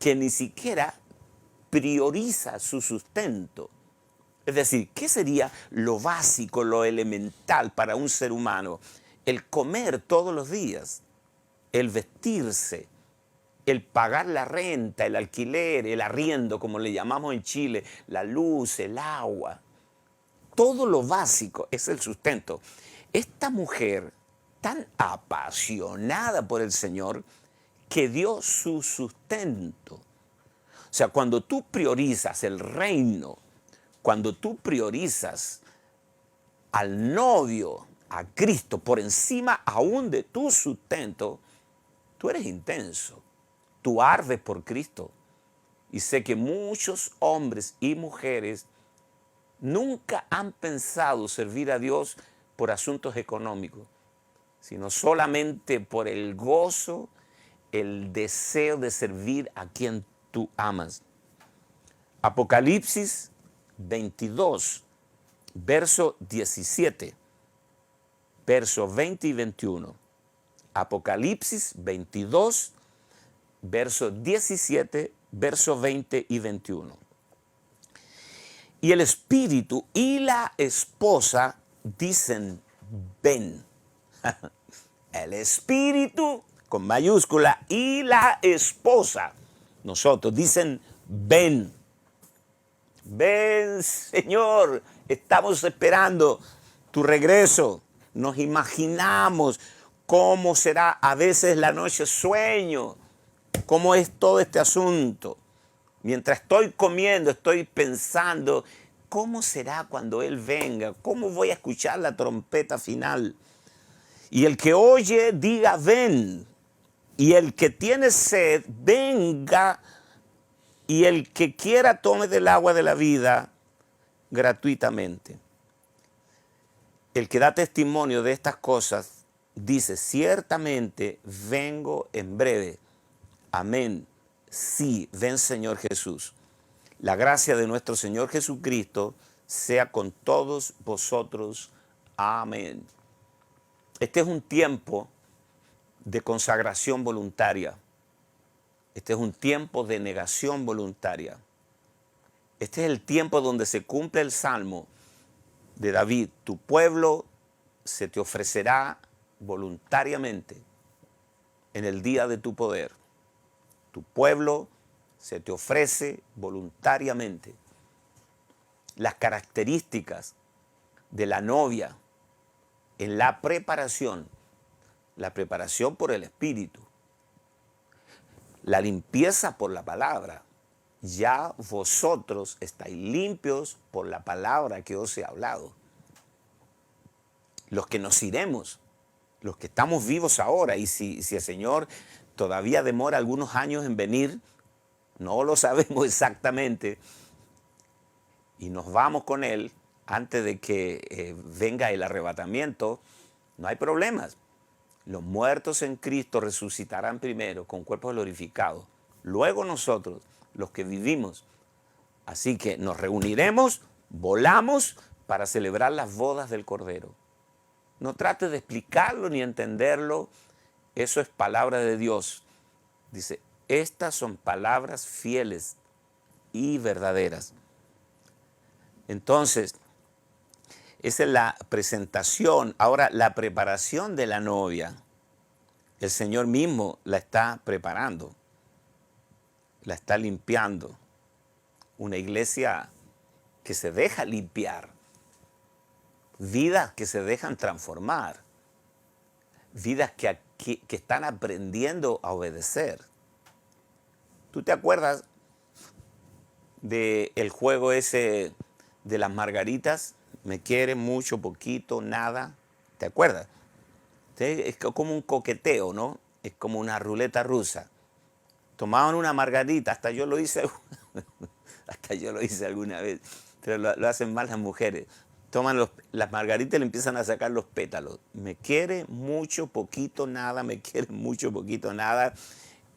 que ni siquiera prioriza su sustento. Es decir, ¿qué sería lo básico, lo elemental para un ser humano? El comer todos los días, el vestirse, el pagar la renta, el alquiler, el arriendo, como le llamamos en Chile, la luz, el agua, todo lo básico es el sustento. Esta mujer, tan apasionada por el Señor, que dio su sustento. O sea, cuando tú priorizas el reino, cuando tú priorizas al novio, a Cristo, por encima aún de tu sustento, tú eres intenso. Tú ardes por Cristo. Y sé que muchos hombres y mujeres nunca han pensado servir a Dios por asuntos económicos, sino solamente por el gozo, el deseo de servir a quien tú amas. Apocalipsis 22, verso 17, versos 20 y 21. Apocalipsis 22, verso 17, verso 20 y 21. Y el espíritu y la esposa dicen, ven. El espíritu con mayúscula y la esposa, nosotros, dicen, ven. Ven, Señor, estamos esperando tu regreso. Nos imaginamos cómo será a veces la noche sueño, cómo es todo este asunto. Mientras estoy comiendo, estoy pensando, ¿cómo será cuando Él venga? ¿Cómo voy a escuchar la trompeta final? Y el que oye, diga, ven. Y el que tiene sed, venga. Y el que quiera, tome del agua de la vida gratuitamente. El que da testimonio de estas cosas dice, ciertamente vengo en breve. Amén. Sí, ven Señor Jesús. La gracia de nuestro Señor Jesucristo sea con todos vosotros. Amén. Este es un tiempo de consagración voluntaria. Este es un tiempo de negación voluntaria. Este es el tiempo donde se cumple el salmo de David. Tu pueblo se te ofrecerá voluntariamente en el día de tu poder. Tu pueblo se te ofrece voluntariamente. Las características de la novia en la preparación por el Espíritu, la limpieza por la palabra. Ya vosotros estáis limpios por la palabra que os he hablado. Los que nos iremos, los que estamos vivos ahora, y si el Señor todavía demora algunos años en venir, no lo sabemos exactamente, y nos vamos con Él antes de que venga el arrebatamiento, no hay problemas. Los muertos en Cristo resucitarán primero con cuerpos glorificados. Luego nosotros, los que vivimos. Así que nos reuniremos, volamos para celebrar las bodas del Cordero. No trate de explicarlo ni entenderlo. Eso es palabra de Dios. Dice, estas son palabras fieles y verdaderas. Entonces, esa es la presentación. Ahora, la preparación de la novia, el Señor mismo la está preparando, la está limpiando. Una iglesia que se deja limpiar, vidas que se dejan transformar, vidas que están aprendiendo a obedecer. ¿Tú te acuerdas del juego ese de las margaritas? Me quiere mucho, poquito, nada. ¿Te acuerdas? Es como un coqueteo, ¿no? Es como una ruleta rusa. Tomaban una margarita, hasta yo lo hice alguna vez, pero lo hacen más las mujeres. Toman las margaritas y le empiezan a sacar los pétalos. Me quiere mucho, poquito, nada, me quiere mucho, poquito, nada.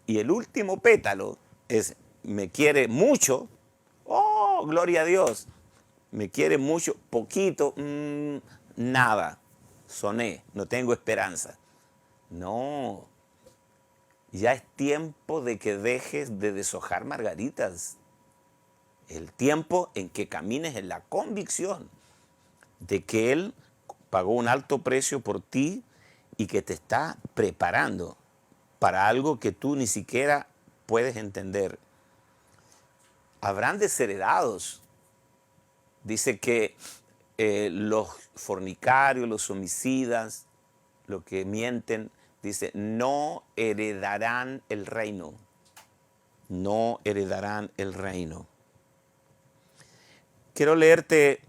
Y el último pétalo es, me quiere mucho, oh, gloria a Dios. Me quiere mucho, poquito, nada. Soné, no tengo esperanza. No, ya es tiempo de que dejes de deshojar margaritas. El tiempo en que camines en la convicción de que Él pagó un alto precio por ti y que te está preparando para algo que tú ni siquiera puedes entender. Habrán desheredados. Dice que los fornicarios, los homicidas, los que mienten, dice, no heredarán el reino. No heredarán el reino. Quiero leerte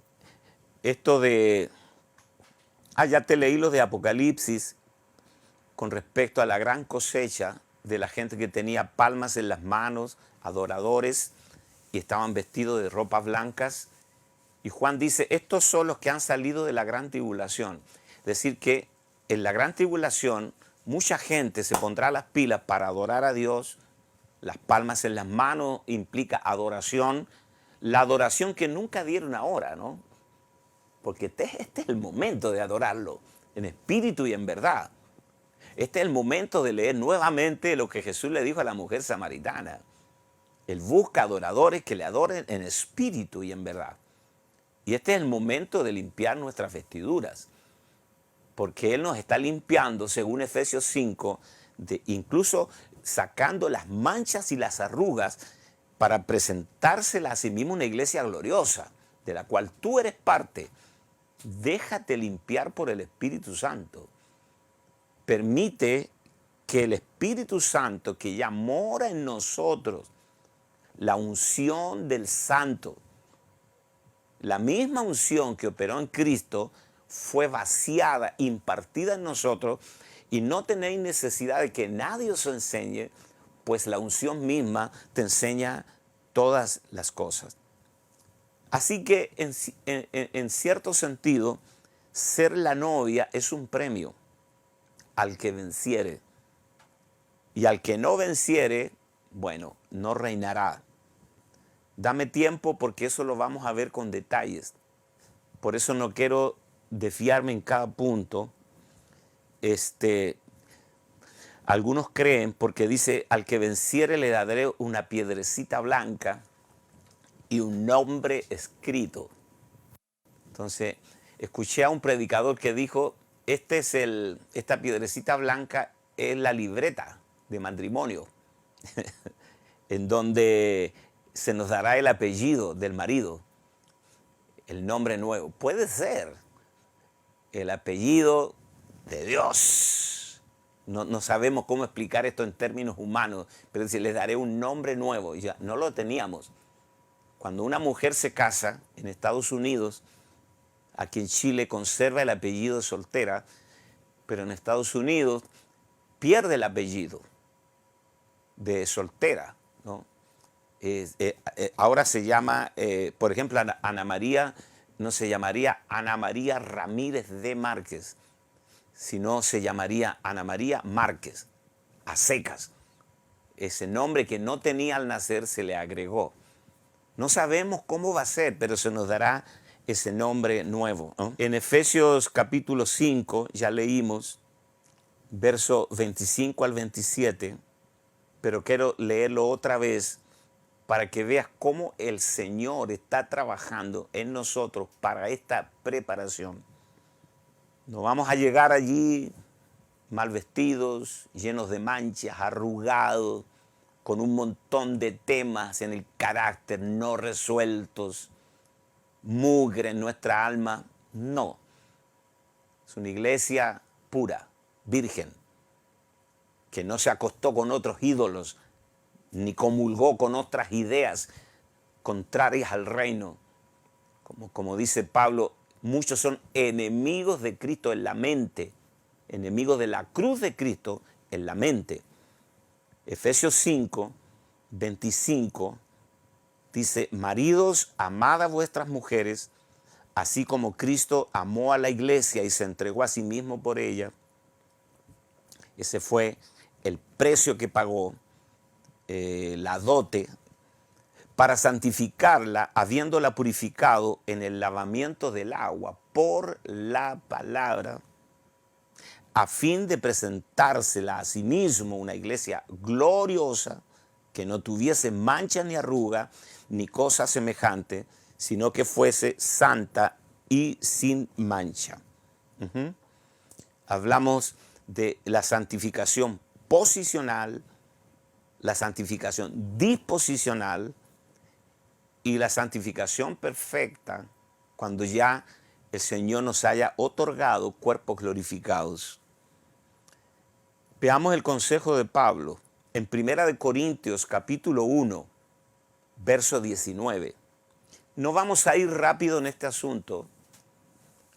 esto de... ya te leí lo de Apocalipsis con respecto a la gran cosecha de la gente que tenía palmas en las manos, adoradores, y estaban vestidos de ropas blancas. Y Juan dice, estos son los que han salido de la gran tribulación. Es decir, que en la gran tribulación mucha gente se pondrá las pilas para adorar a Dios. Las palmas en las manos implica adoración. La adoración que nunca dieron ahora, ¿no? Porque este es el momento de adorarlo, en espíritu y en verdad. Este es el momento de leer nuevamente lo que Jesús le dijo a la mujer samaritana. Él busca adoradores que le adoren en espíritu y en verdad. Y este es el momento de limpiar nuestras vestiduras, porque Él nos está limpiando, según Efesios 5, incluso sacando las manchas y las arrugas para presentársela a sí mismo una iglesia gloriosa, de la cual tú eres parte. Déjate limpiar por el Espíritu Santo. Permite que el Espíritu Santo, que ya mora en nosotros, la unción del Santo, la misma unción que operó en Cristo, fue vaciada, impartida en nosotros, y no tenéis necesidad de que nadie os enseñe, pues la unción misma te enseña todas las cosas. Así que en cierto sentido, ser la novia es un premio al que venciere. Y al que no venciere, bueno, no reinará. Dame tiempo porque eso lo vamos a ver con detalles. Por eso no quiero desviarme en cada punto. Algunos creen, porque dice, al que venciere le daré una piedrecita blanca y un nombre escrito. Entonces, escuché a un predicador que dijo, esta piedrecita blanca es la libreta de matrimonio, en donde se nos dará el apellido del marido, el nombre nuevo. Puede ser el apellido de Dios. No sabemos cómo explicar esto en términos humanos, pero dice, les daré un nombre nuevo. Y ya no lo teníamos. Cuando una mujer se casa en Estados Unidos, aquí en Chile conserva el apellido de soltera, pero en Estados Unidos pierde el apellido de soltera, ¿no? Ahora se llama, por ejemplo, Ana María, no se llamaría Ana María Ramírez de Márquez, sino se llamaría Ana María Márquez, a secas. Ese nombre que no tenía al nacer se le agregó. No sabemos cómo va a ser, pero se nos dará ese nombre nuevo, ¿no? En Efesios capítulo 5, ya leímos, verso 25 al 27, pero quiero leerlo otra vez para que veas cómo el Señor está trabajando en nosotros para esta preparación. No vamos a llegar allí mal vestidos, llenos de manchas, arrugados, con un montón de temas en el carácter no resueltos, mugre en nuestra alma. No. Es una iglesia pura, virgen, que no se acostó con otros ídolos, ni comulgó con otras ideas contrarias al reino. Como dice Pablo, muchos son enemigos de Cristo en la mente, enemigos de la cruz de Cristo en la mente. Efesios 5, 25 dice, maridos, amad a vuestras mujeres, así como Cristo amó a la iglesia y se entregó a sí mismo por ella. Ese fue el precio que pagó, la dote, para santificarla, habiéndola purificado en el lavamiento del agua por la palabra, a fin de presentársela a sí mismo una iglesia gloriosa, que no tuviese mancha ni arruga, ni cosa semejante, sino que fuese santa y sin mancha. Hablamos de la santificación posicional, la santificación disposicional y la santificación perfecta cuando ya el Señor nos haya otorgado cuerpos glorificados. Veamos el consejo de Pablo en 1 Corintios capítulo 1, verso 19. No vamos a ir rápido en este asunto.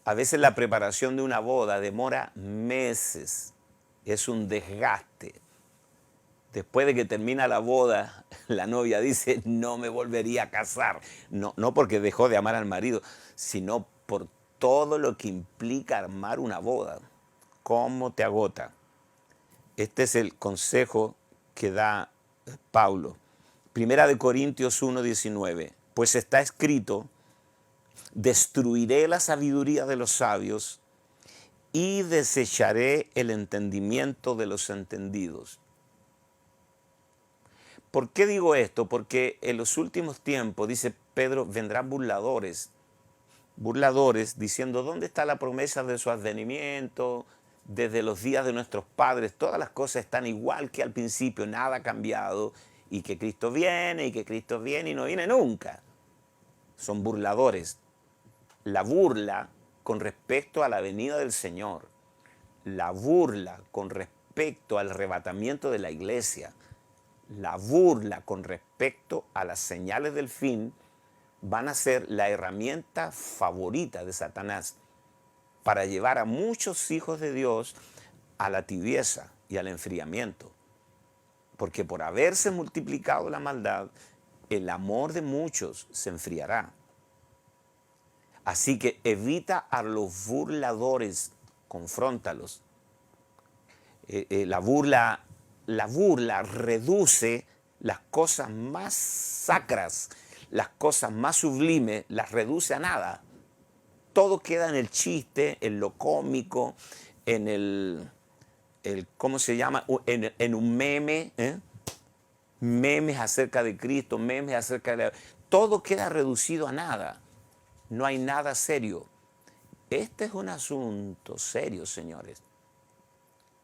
A veces la preparación de una boda demora meses. Es un desgaste. Después de que termina la boda, la novia dice, no me volvería a casar. No porque dejó de amar al marido, sino por todo lo que implica armar una boda. ¿Cómo te agota? Este es el consejo que da Pablo. 1 Corintios 1:19. Pues está escrito, destruiré la sabiduría de los sabios y desecharé el entendimiento de los entendidos. ¿Por qué digo esto? Porque en los últimos tiempos, dice Pedro, vendrán burladores diciendo, ¿dónde está la promesa de su advenimiento? Desde los días de nuestros padres, todas las cosas están igual que al principio, nada ha cambiado, y que Cristo viene, y no viene nunca. Son burladores. La burla con respecto a la venida del Señor, la burla con respecto al arrebatamiento de la iglesia, la burla con respecto a las señales del fin, van a ser la herramienta favorita de Satanás para llevar a muchos hijos de Dios a la tibieza y al enfriamiento. Porque por haberse multiplicado la maldad, el amor de muchos se enfriará. Así que evita a los burladores, confróntalos. La burla reduce las cosas más sacras, las cosas más sublimes, las reduce a nada. Todo queda en el chiste, en lo cómico, en el ¿cómo se llama? En un meme, memes acerca de Cristo, memes acerca de... Todo queda reducido a nada. No hay nada serio. Este es un asunto serio, señores.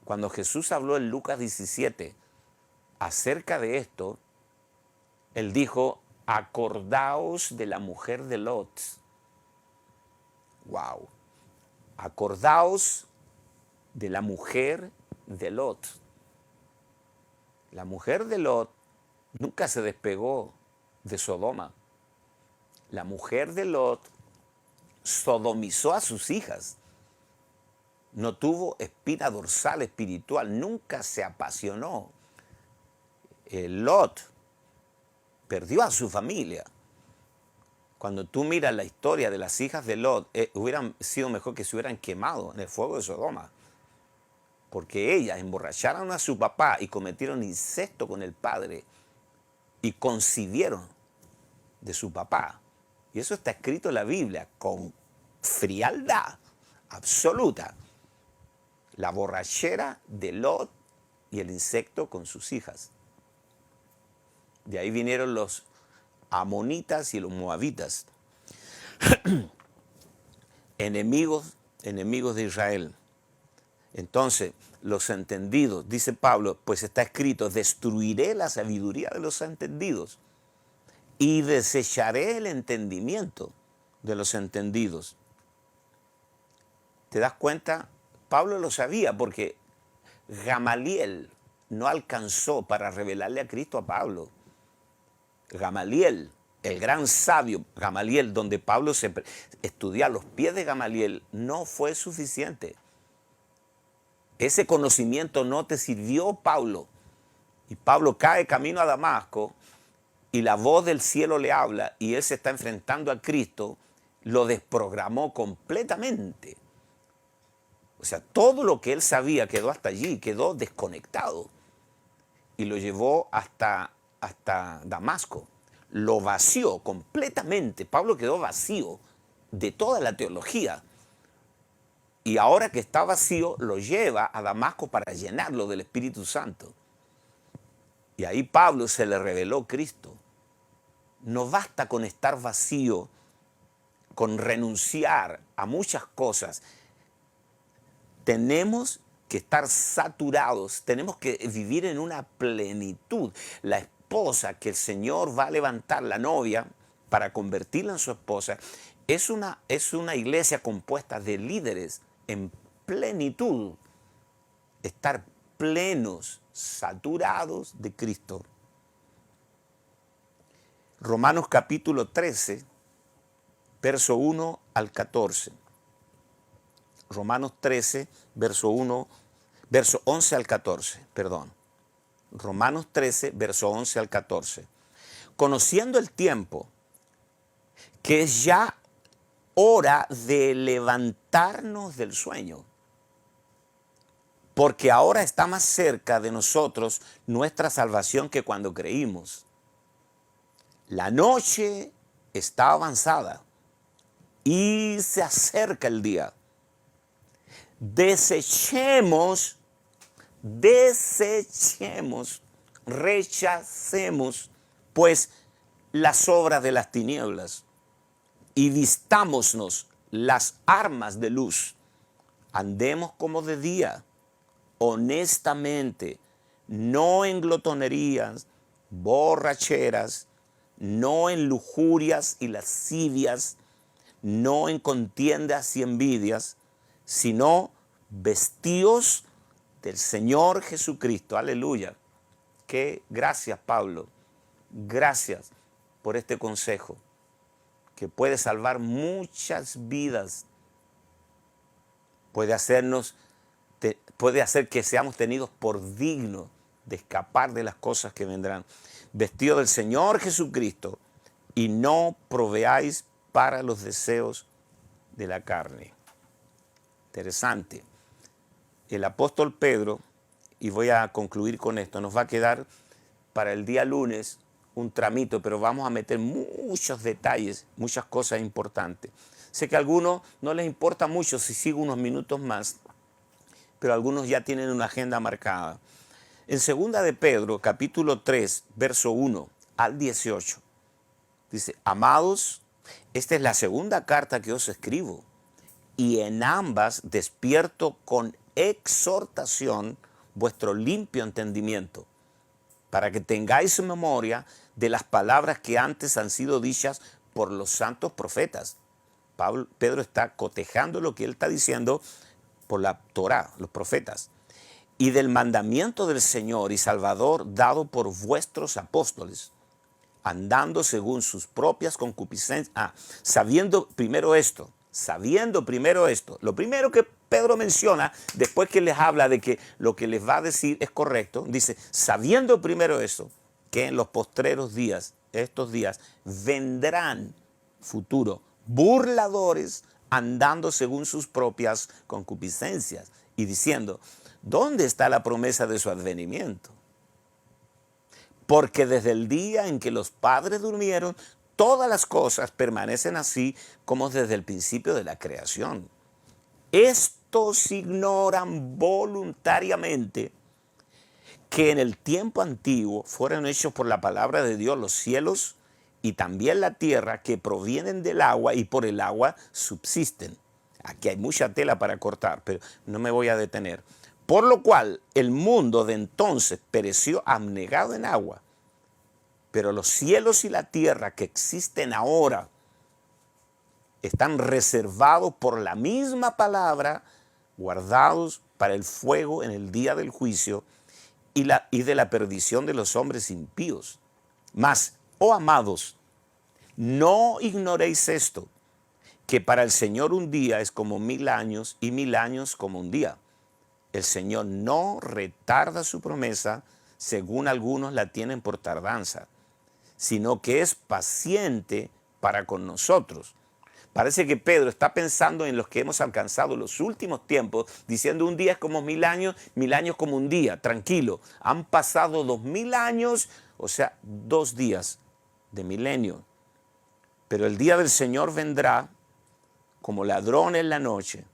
Cuando Jesús habló en Lucas 17 acerca de esto, Él dijo, acordaos de la mujer de Lot. Wow. Acordaos de la mujer de Lot. La mujer de Lot nunca se despegó de Sodoma. La mujer de Lot sodomizó a sus hijas. No tuvo espina dorsal espiritual, nunca se apasionó. Lot perdió a su familia. Cuando tú miras la historia de las hijas de Lot, hubieran sido mejor que se hubieran quemado en el fuego de Sodoma. Porque ellas emborracharon a su papá y cometieron incesto con el padre y concibieron de su papá. Y eso está escrito en la Biblia con frialdad absoluta. La borrachera de Lot y el insecto con sus hijas. De ahí vinieron los amonitas y los moabitas. enemigos de Israel. Entonces, los entendidos, dice Pablo, pues está escrito, destruiré la sabiduría de los entendidos y desecharé el entendimiento de los entendidos. ¿Te das cuenta? Pablo lo sabía porque Gamaliel no alcanzó para revelarle a Cristo a Pablo. Gamaliel, el gran sabio Gamaliel, donde Pablo se estudia a los pies de Gamaliel, no fue suficiente. Ese conocimiento no te sirvió, Pablo. Y Pablo cae camino a Damasco y la voz del cielo le habla y él se está enfrentando a Cristo, lo desprogramó completamente. O sea, todo lo que él sabía quedó hasta allí, quedó desconectado. Y lo llevó hasta Damasco. Lo vació completamente. Pablo quedó vacío de toda la teología. Y ahora que está vacío, lo lleva a Damasco para llenarlo del Espíritu Santo. Y ahí Pablo se le reveló Cristo. No basta con estar vacío, con renunciar a muchas cosas. Tenemos que estar saturados, tenemos que vivir en una plenitud. La esposa que el Señor va a levantar, la novia, para convertirla en su esposa, es una iglesia compuesta de líderes en plenitud, estar plenos, saturados de Cristo. Romanos capítulo 13, verso 1 al 14. Romanos 13, verso 11 al 14, perdón. Romanos 13, verso 11 al 14. Conociendo el tiempo, que es ya hora de levantarnos del sueño, porque ahora está más cerca de nosotros nuestra salvación que cuando creímos. La noche está avanzada y se acerca el día. Desechemos, rechacemos, pues, las obras de las tinieblas y vistámonos las armas de luz. Andemos como de día, honestamente, no en glotonerías, borracheras, no en lujurias y lascivias, no en contiendas y envidias, sino vestíos del Señor Jesucristo. Aleluya. Qué gracias, Pablo. Gracias por este consejo que puede salvar muchas vidas. Puede hacer que seamos tenidos por dignos de escapar de las cosas que vendrán. Vestido del Señor Jesucristo y no proveáis para los deseos de la carne. Interesante. El apóstol Pedro, y voy a concluir con esto, nos va a quedar para el día lunes un tramito, pero vamos a meter muchos detalles, muchas cosas importantes. Sé que a algunos no les importa mucho si sigo unos minutos más, pero algunos ya tienen una agenda marcada. En 2 de Pedro, capítulo 3, verso 1 al 18, dice: amados, esta es la segunda carta que os escribo, y en ambas despierto con exhortación vuestro limpio entendimiento, para que tengáis memoria de las palabras que antes han sido dichas por los santos profetas. Pedro está cotejando lo que él está diciendo por la Torá, los profetas, y del mandamiento del Señor y Salvador dado por vuestros apóstoles, andando según sus propias concupiscencias. Sabiendo primero esto, lo primero que Pedro menciona, después que les habla de que lo que les va a decir es correcto, dice: sabiendo primero esto, que en los postreros días, estos días, vendrán, futuro, burladores, andando según sus propias concupiscencias, y diciendo: ¿dónde está la promesa de su advenimiento? Porque desde el día en que los padres durmieron, todas las cosas permanecen así como desde el principio de la creación. Estos ignoran voluntariamente que en el tiempo antiguo fueron hechos por la palabra de Dios los cielos y también la tierra, que provienen del agua y por el agua subsisten. Aquí hay mucha tela para cortar, pero no me voy a detener. Por lo cual el mundo de entonces pereció abnegado en agua, pero los cielos y la tierra que existen ahora están reservados por la misma palabra, guardados para el fuego en el día del juicio y de la perdición de los hombres impíos. Mas, oh amados, no ignoréis esto, que para el Señor un día es como 1000 años y 1000 años como un día. El Señor no retarda su promesa, según algunos la tienen por tardanza, sino que es paciente para con nosotros. Parece que Pedro está pensando en los que hemos alcanzado los últimos tiempos, diciendo: un día es como 1000 años como un día. Tranquilo, han pasado 2000 años, o sea, 2 días de milenio. Pero el día del Señor vendrá como ladrón en la noche,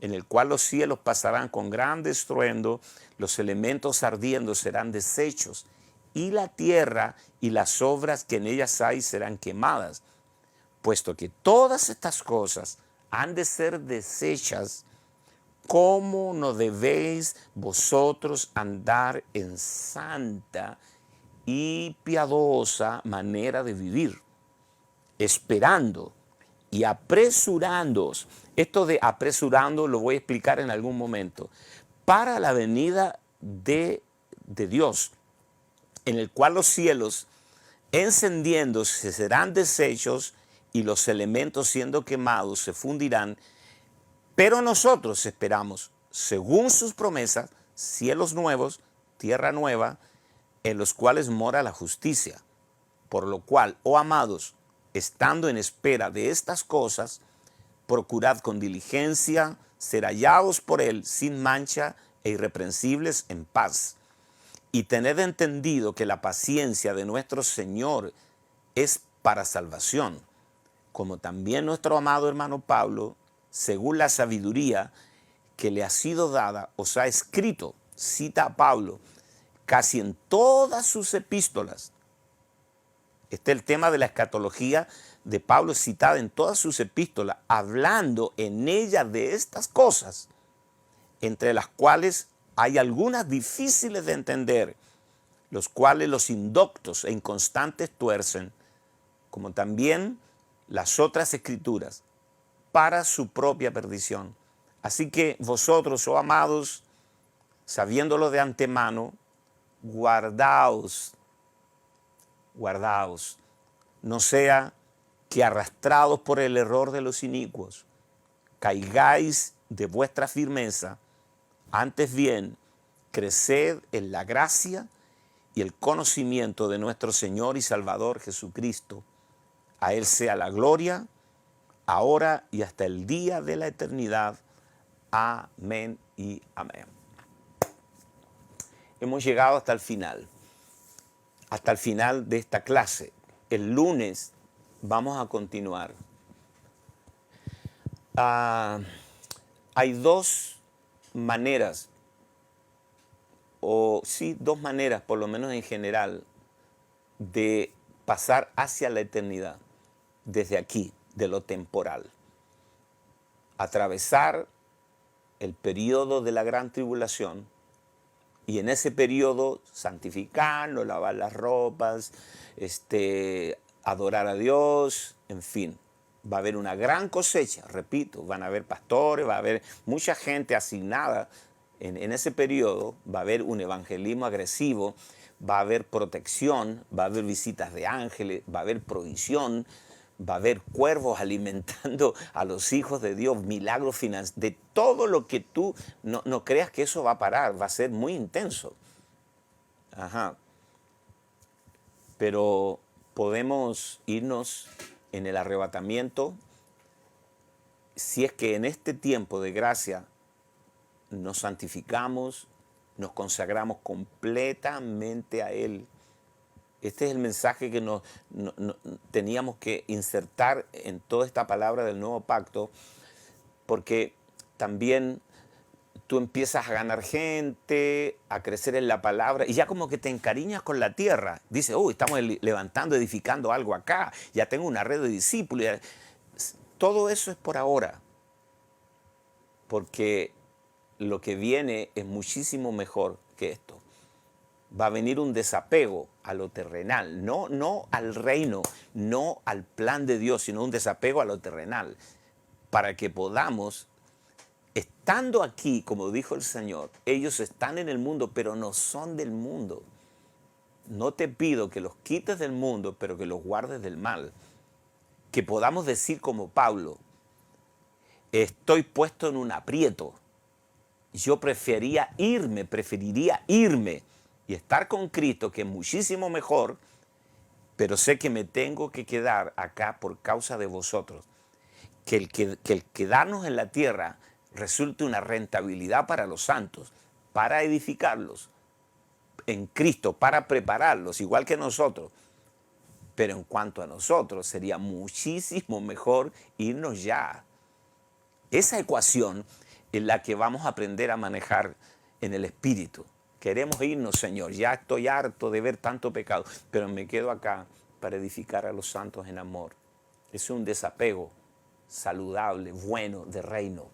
en el cual los cielos pasarán con gran estruendo, los elementos ardiendo serán deshechos, y la tierra y las obras que en ellas hay serán quemadas. Puesto que todas estas cosas han de ser deshechas, cómo no debéis vosotros andar en santa y piadosa manera de vivir, esperando y apresurándoos. Esto de apresurando lo voy a explicar en algún momento. Para la venida de Dios, en el cual los cielos encendiéndose serán deshechos y los elementos siendo quemados se fundirán. Pero nosotros esperamos, según sus promesas, cielos nuevos, tierra nueva, en los cuales mora la justicia. Por lo cual, oh amados, estando en espera de estas cosas, procurad con diligencia ser hallados por él sin mancha e irreprensibles en paz. Y tened entendido que la paciencia de nuestro Señor es para salvación, como también nuestro amado hermano Pablo, según la sabiduría que le ha sido dada, os ha escrito, cita a Pablo, casi en todas sus epístolas. Este es el tema de la escatología de Pablo, citada en todas sus epístolas, hablando en ella de estas cosas, entre las cuales hay algunas difíciles de entender, los cuales los indoctos e inconstantes tuercen, como también las otras escrituras, para su propia perdición. Así que vosotros, oh amados, sabiéndolo de antemano, guardaos, no sea que arrastrados por el error de los inicuos, caigáis de vuestra firmeza, antes bien, creced en la gracia y el conocimiento de nuestro Señor y Salvador Jesucristo. A Él sea la gloria, ahora y hasta el día de la eternidad. Amén y amén. Hemos llegado hasta el final de esta clase. El lunes vamos a continuar. Hay dos maneras, dos maneras, por lo menos en general, de pasar hacia la eternidad, desde aquí, de lo temporal. Atravesar el periodo de la gran tribulación y en ese periodo santificarnos, lavar las ropas, adorar a Dios, en fin. Va a haber una gran cosecha, repito, van a haber pastores, va a haber mucha gente asignada en ese periodo, va a haber un evangelismo agresivo, va a haber protección, va a haber visitas de ángeles, va a haber provisión, va a haber cuervos alimentando a los hijos de Dios, milagros financieros, de todo lo que tú no creas que eso va a parar, va a ser muy intenso. Pero podemos irnos en el arrebatamiento si es que en este tiempo de gracia nos santificamos, nos consagramos completamente a Él. Este es el mensaje que teníamos que insertar en toda esta palabra del nuevo pacto, porque también tú empiezas a ganar gente, a crecer en la palabra, y ya como que te encariñas con la tierra. Dices, estamos levantando, edificando algo acá, ya tengo una red de discípulos. Todo eso es por ahora, porque lo que viene es muchísimo mejor que esto. Va a venir un desapego a lo terrenal, no al reino, no al plan de Dios, sino un desapego a lo terrenal, para que podamos, estando aquí, como dijo el Señor, ellos están en el mundo, pero no son del mundo. No te pido que los quites del mundo, pero que los guardes del mal. Que podamos decir como Pablo, estoy puesto en un aprieto. Yo preferiría irme y estar con Cristo, que es muchísimo mejor, pero sé que me tengo que quedar acá por causa de vosotros. Que el quedarnos en la tierra resulte una rentabilidad para los santos, para edificarlos en Cristo, para prepararlos, igual que nosotros. Pero en cuanto a nosotros, sería muchísimo mejor irnos ya. Esa ecuación es la que vamos a aprender a manejar en el Espíritu. Queremos irnos, Señor, ya estoy harto de ver tanto pecado, pero me quedo acá para edificar a los santos en amor. Es un desapego saludable, bueno, de reino.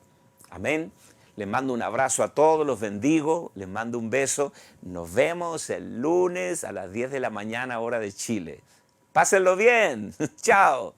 Amén. Les mando un abrazo a todos, los bendigo, les mando un beso. Nos vemos el lunes a las 10 de la mañana, hora de Chile. Pásenlo bien. Chao.